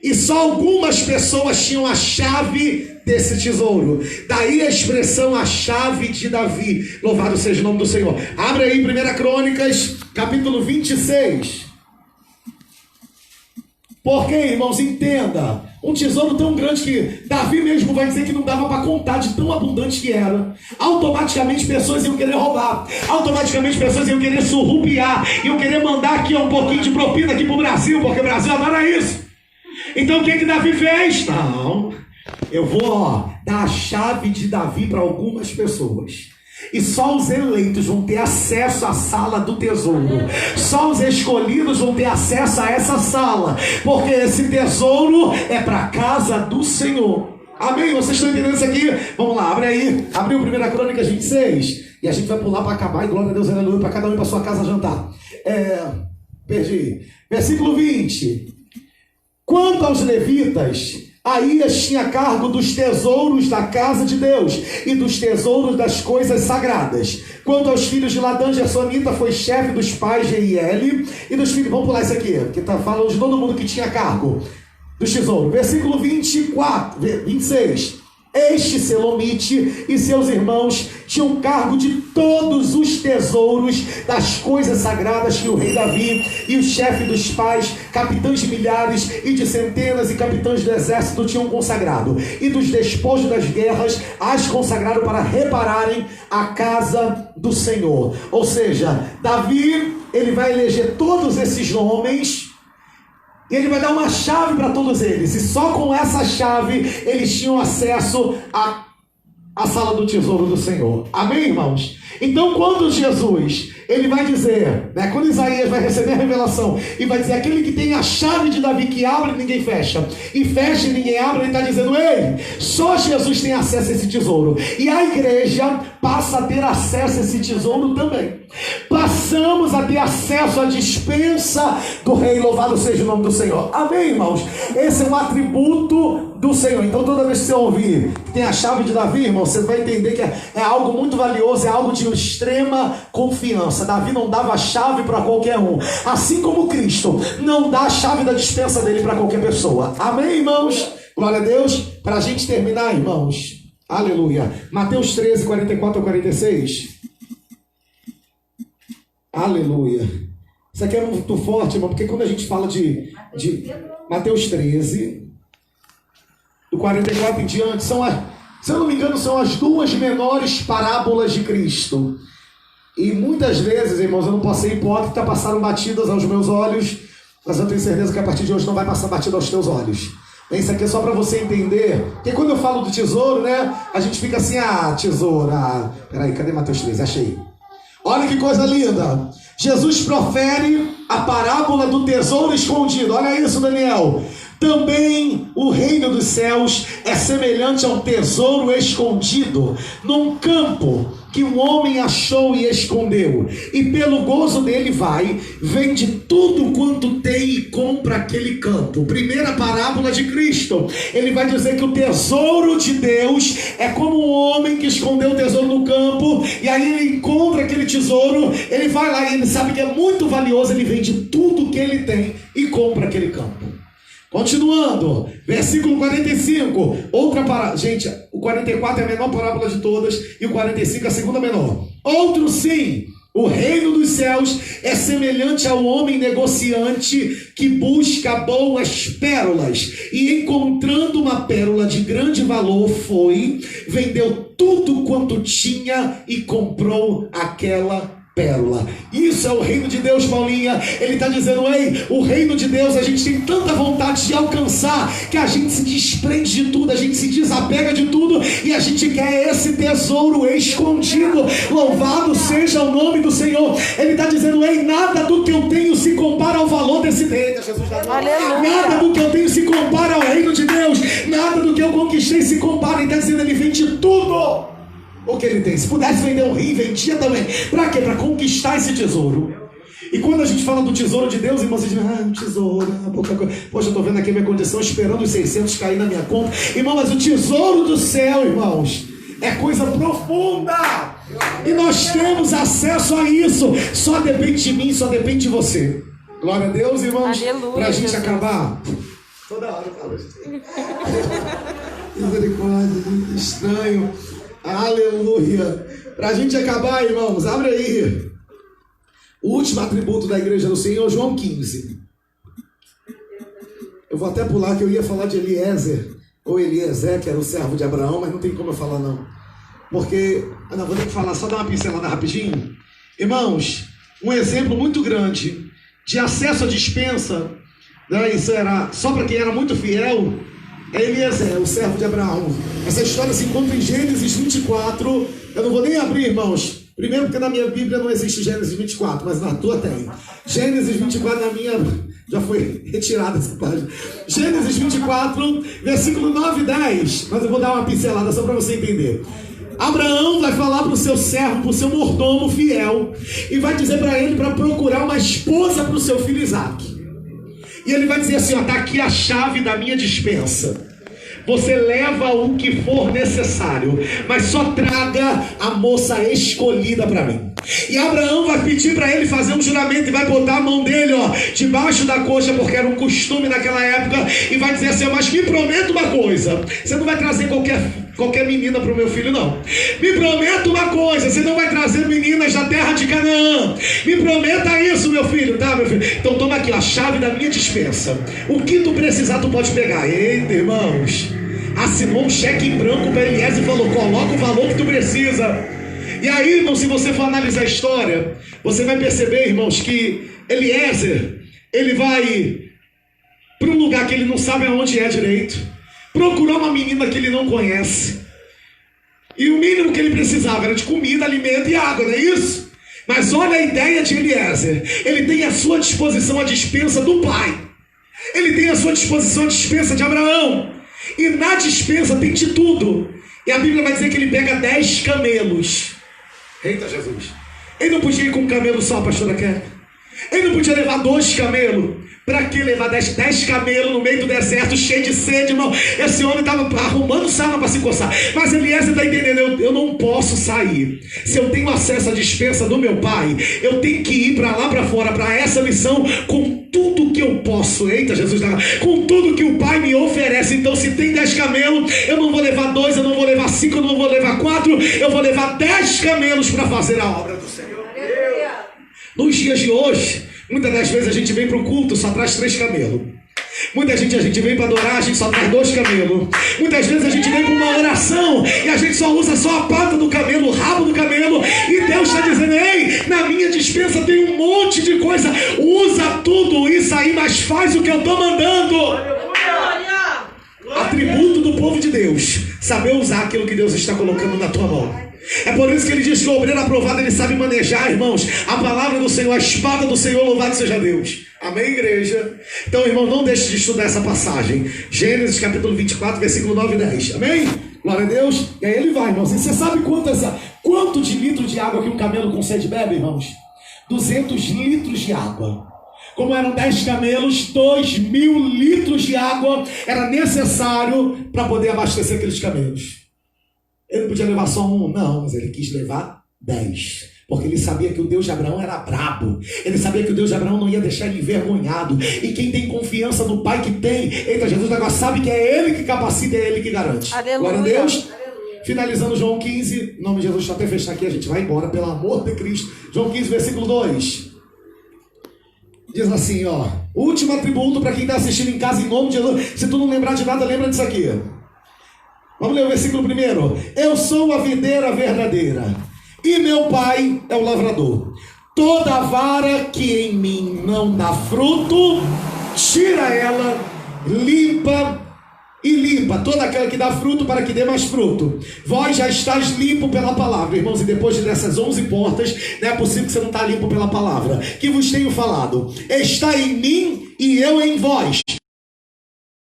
E só algumas pessoas tinham a chave desse tesouro. Daí a expressão, a chave de Davi. Louvado seja o nome do Senhor. Abre aí 1 Crônicas, capítulo 26. Porque, irmãos, entenda, um tesouro tão grande que Davi mesmo vai dizer que não dava para contar de tão abundante que era. Automaticamente pessoas iam querer roubar, automaticamente pessoas iam querer surrupiar, iam querer mandar aqui um pouquinho de propina aqui pro Brasil, porque o Brasil adora isso. Então o que Davi fez? Não, eu vou dar a chave de Davi para algumas pessoas. E só os eleitos vão ter acesso à sala do tesouro. Só os escolhidos vão ter acesso a essa sala, porque esse tesouro é para a casa do Senhor. Amém? Vocês estão entendendo isso aqui? Vamos lá, abre aí. Abriu 1 Crônicas 26. E a gente vai pular para acabar. E glória a Deus, aleluia, para cada um ir para sua casa jantar. Perdi. Versículo 20. Quanto aos levitas, Aías tinha cargo dos tesouros da casa de Deus e dos tesouros das coisas sagradas. Quanto aos filhos de Ladã, Gersonita foi chefe dos pais de Jeiel e dos filhos... Vamos pular isso aqui, porque está falando de todo mundo que tinha cargo do tesouro. Versículo 26. Este Selomite e seus irmãos tinham cargo de todos os tesouros das coisas sagradas que o rei Davi e o chefe dos pais, capitães de milhares e de centenas e capitães do exército tinham consagrado, e dos despojos das guerras as consagraram para repararem a casa do Senhor. Ou seja, Davi, ele vai eleger todos esses homens e ele vai dar uma chave para todos eles. E só com essa chave eles tinham acesso à sala do tesouro do Senhor. Amém, irmãos? Então, quando Jesus, ele vai dizer, né, quando Isaías vai receber a revelação e vai dizer, aquele que tem a chave de Davi que abre e ninguém fecha, e fecha e ninguém abre, ele está dizendo, ei, só Jesus tem acesso a esse tesouro. E a igreja passa a ter acesso a esse tesouro também. Passamos a ter acesso à dispensa do rei, louvado seja o nome do Senhor. Amém, irmãos? Esse é um atributo do Senhor. Então toda vez que você ouvir que tem a chave de Davi, irmão, você vai entender que é algo muito valioso, é algo de extrema confiança. Davi não dava a chave para qualquer um, assim como Cristo não dá a chave da dispensa dele para qualquer pessoa. Amém, irmãos? Glória a Deus. Para a gente terminar, irmãos, aleluia, Mateus 13, 44 a 46. Aleluia. Isso aqui é muito forte, irmão, porque quando a gente fala de Mateus 13, do 44 em diante, se eu não me engano, são as duas menores parábolas de Cristo. E muitas vezes, irmãos, eu não posso ser hipócrita, passaram batidas aos meus olhos, mas eu tenho certeza que a partir de hoje não vai passar batida aos teus olhos. Isso aqui é só para você entender, porque quando eu falo do tesouro, né, a gente fica assim, tesouro, peraí, cadê Mateus 13? Achei. Olha que coisa linda. Jesus profere a parábola do tesouro escondido. Olha isso, Daniel. Também o reino dos céus é semelhante ao tesouro escondido num campo que um homem achou e escondeu, e pelo gozo dele vai, vende tudo quanto tem e compra aquele campo. Primeira parábola de Cristo, ele vai dizer que o tesouro de Deus é como um homem que escondeu o tesouro no campo, e aí ele encontra aquele tesouro, ele vai lá e ele sabe que é muito valioso, ele vende tudo que ele tem e compra aquele campo. Continuando, versículo 45, outra parábola. Gente, o 44 é a menor parábola de todas e o 45 é a segunda menor. Outro sim, o reino dos céus é semelhante ao homem negociante que busca boas pérolas e, encontrando uma pérola de grande valor, foi, vendeu tudo quanto tinha e comprou aquela pérola. Isso é o reino de Deus, Paulinha. Ele está dizendo, ei, o reino de Deus, a gente tem tanta vontade de alcançar que a gente se desprende de tudo, a gente se desapega de tudo e a gente quer esse tesouro escondido. Louvado seja o nome do Senhor. Ele está dizendo, ei, nada do que eu tenho se compara ao valor desse reino. Nada do que eu tenho se compara ao reino de Deus. Nada do que eu conquistei se compara. Ele está dizendo, ele vende tudo o que ele tem. Se pudesse vender um rim, vendia também. Para quê? Para conquistar esse tesouro. E quando a gente fala do tesouro de Deus, irmãos, você diz, um tesouro, pouca coisa. Poxa, eu estou vendo aqui a minha condição, esperando os 600 cair na minha conta. Irmão, mas o tesouro do céu, irmãos, é coisa profunda. E nós temos acesso a isso. Só depende de mim, só depende de você. Glória a Deus, irmãos. Para a gente Jesus. Acabar. Toda hora eu falo isso. Misericórdia, estranho. Aleluia. Para a gente acabar, irmãos, abre aí o último atributo da igreja do Senhor, João 15. Eu vou até pular que eu ia falar de Eliezer, ou Eliezer, que era o servo de Abraão, mas não tem como eu falar não. Porque, não, vou ter que falar, só dar uma pincelada rapidinho. Irmãos, um exemplo muito grande de acesso à dispensa, né, isso era só para quem era muito fiel, é Eliezer, o servo de Abraão. Essa história se encontra em Gênesis 24. Eu não vou nem abrir, irmãos. Primeiro porque na minha Bíblia não existe Gênesis 24, mas na tua tem. Gênesis 24 na minha já foi retirada essa página. Gênesis 24, versículo 9 e 10. Mas eu vou dar uma pincelada só para você entender. Abraão vai falar para o seu servo, para o seu mordomo fiel, e vai dizer para ele para procurar uma esposa para o seu filho Isaque. E ele vai dizer assim, está aqui a chave da minha dispensa. Você leva o que for necessário, mas só traga a moça escolhida para mim. E Abraão vai pedir para ele fazer um juramento e vai botar a mão dele, ó, debaixo da coxa, porque era um costume naquela época, e vai dizer assim: mas me prometa uma coisa, você não vai trazer qualquer menina para o meu filho, não. Me prometa uma coisa, você não vai trazer meninas da terra de Canaã. Me prometa isso, meu filho, tá, meu filho? Então toma aqui, ó, a chave da minha dispensa. O que tu precisar, tu pode pegar. Eita, irmãos, assinou um cheque em branco para Eliezer e falou: coloca o valor que tu precisa. E aí, irmão, se você for analisar a história, você vai perceber, irmãos, que Eliezer, ele vai para um lugar que ele não sabe aonde é direito, procurar uma menina que ele não conhece, e o mínimo que ele precisava era de comida, alimento e água, não é isso? Mas olha a ideia de Eliezer. Ele tem à sua disposição a dispensa do pai, ele tem à sua disposição a dispensa de Abraão, e na dispensa tem de tudo. E a Bíblia vai dizer que ele pega 10 camelos. Eita Jesus! Ele não podia ir com um camelo só, pastora Kéria. Ele não podia levar 2 camelos. Para que levar 10 camelos no meio do deserto, cheio de sede, irmão? Esse homem estava arrumando sarna para se coçar. Mas Eliezer está entendendo: eu não posso sair. Se eu tenho acesso à dispensa do meu pai, eu tenho que ir para lá para fora, para essa missão, com tudo que eu posso. Eita Jesus, com tudo que o pai me oferece. Então, se tem 10 camelos, eu não vou levar 2, eu não vou levar 5, eu não vou levar 4, eu vou levar 10 camelos para fazer a obra do Senhor. Nos dias de hoje, muitas das vezes a gente vem para o culto, só traz 3 camelos. Muita gente, a gente vem para adorar, a gente só traz 2 camelos. Muitas vezes a gente vem para uma oração e a gente só usa só a pata do camelo, o rabo do camelo. E Deus está dizendo: ei, na minha dispensa tem um monte de coisa. Usa tudo isso aí, mas faz o que eu estou mandando. Atributo do povo de Deus: saber usar aquilo que Deus está colocando na tua mão. É por isso que ele diz que o obreiro aprovado, ele sabe manejar, irmãos, a palavra do Senhor, a espada do Senhor. Louvado seja Deus. Amém, igreja? Então, irmão, não deixe de estudar essa passagem. Gênesis capítulo 24, versículo 9 e 10. Amém? Glória a Deus. E aí ele vai, irmãos. E você sabe quanto de litro de água que um camelo com sede bebe, irmãos? 200 litros de água. Como eram 10 camelos, 2.000 litros de água era necessário para poder abastecer aqueles camelos. Ele não podia levar só um, não, mas ele quis levar 10. Porque ele sabia que o Deus de Abraão era brabo. Ele sabia que o Deus de Abraão não ia deixar ele envergonhado. E quem tem confiança no Pai que tem, eita Jesus, agora sabe que é Ele que capacita, é Ele que garante. Aleluia. Glória a Deus. Aleluia. Finalizando João 15, em nome de Jesus, deixa eu até fechar aqui, a gente vai embora, pelo amor de Cristo. João 15, versículo 2. Diz assim, ó: último atributo para quem está assistindo em casa, em nome de Jesus. Se tu não lembrar de nada, lembra disso aqui. Vamos ler o versículo primeiro. Eu sou a videira verdadeira, e meu pai é o lavrador. Toda vara que em mim não dá fruto, tira ela, limpa e limpa toda aquela que dá fruto, para que dê mais fruto. Vós já estás limpo pela palavra. Irmãos, e depois dessas 11 portas, não é possível que você não está limpo pela palavra que vos tenho falado. Está em mim e eu em vós.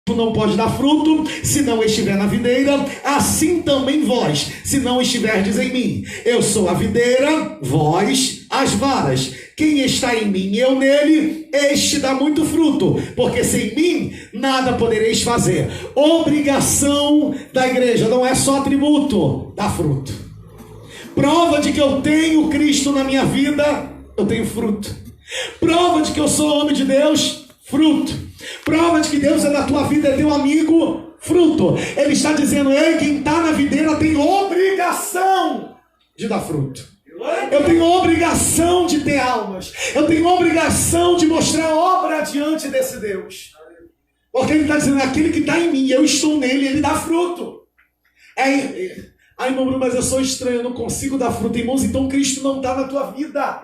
Não pode dar fruto se não estiver na videira, assim também vós, se não estiverdes em mim. Eu sou a videira, vós as varas. Quem está em mim e eu nele, este dá muito fruto, porque sem mim nada podereis fazer. Obrigação da igreja, não é só atributo, dá fruto. Prova de que eu tenho Cristo na minha vida, eu tenho fruto. Prova de que eu sou homem de Deus, fruto. Prova de que Deus é da tua vida, é teu amigo, fruto. Ele está dizendo: ei, quem está na videira tem obrigação de dar fruto. Eu tenho obrigação de ter almas. Eu tenho obrigação de mostrar obra diante desse Deus. Porque ele está dizendo: aquele que está em mim, eu estou nele, ele dá fruto. Ai, irmão Bruno, mas eu sou estranho, eu não consigo dar fruto. Irmãos, então Cristo não está na tua vida.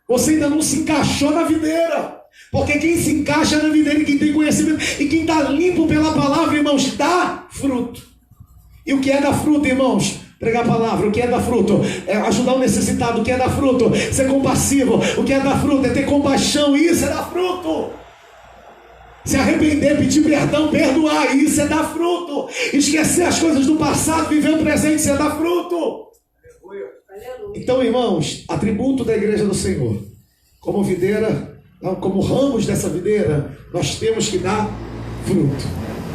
Você ainda não se encaixou na videira. Porque quem se encaixa na videira e quem tem conhecimento e quem está limpo pela palavra, irmãos, dá fruto. E o que é dar fruto, irmãos? Pregar a palavra. O que é dar fruto? É ajudar o necessitado. O que é dar fruto? Ser compassivo. O que é dar fruto? É ter compaixão. Isso é dar fruto. Se arrepender, pedir perdão, perdoar. Isso é dar fruto. Esquecer as coisas do passado, viver o presente. Isso é dar fruto. Então, irmãos, atributo da igreja do Senhor, como videira, como ramos dessa videira, nós temos que dar fruto.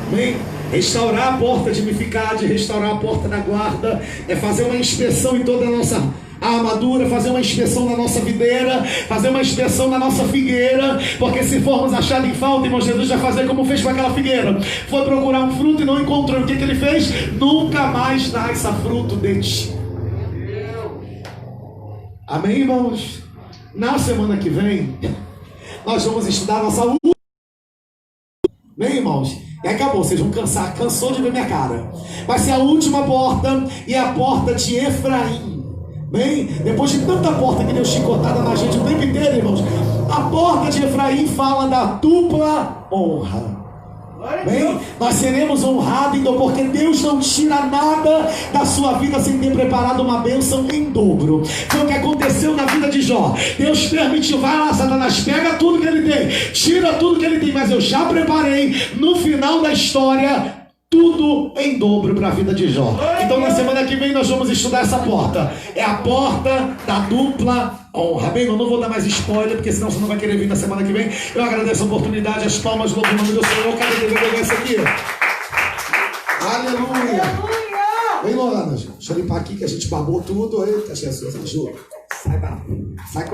Amém? Restaurar a porta de Mificade, restaurar a porta da guarda, é fazer uma inspeção em toda a nossa a armadura, fazer uma inspeção na nossa videira, fazer uma inspeção na nossa figueira, porque se formos achados em falta, irmão, Jesus vai fazer como fez com aquela figueira. Foi procurar um fruto e não encontrou. O que ele fez? Nunca mais nasça fruto de ti. Amém, irmãos? Na semana que vem, nós vamos estudar a nossa última. Bem, irmãos? E acabou, vocês vão cansar. Cansou de ver minha cara. Vai ser a última porta, e a porta de Efraim. Bem, depois de tanta porta que deu chicotada na gente o tempo inteiro, irmãos, a porta de Efraim fala da dupla honra. Bem, nós seremos honrados, então, porque Deus não tira nada da sua vida sem ter preparado uma bênção em dobro. Foi o que aconteceu na vida de Jó. Deus permitiu, vai lá, Satanás, pega tudo que ele tem, tira tudo que ele tem, mas eu já preparei no final da história tudo em dobro para a vida de Jó. Então na semana que vem nós vamos estudar essa porta. É a porta da dupla honra. Bem, eu não vou dar mais spoiler, porque senão você não vai querer vir na semana que vem. Eu agradeço a oportunidade, as palmas do nome do Senhor. Cadê pegar isso aqui? Aleluia! Vem, Lorana, deixa eu limpar aqui que a gente babou tudo. Eita, Jesus, ajuda. Sai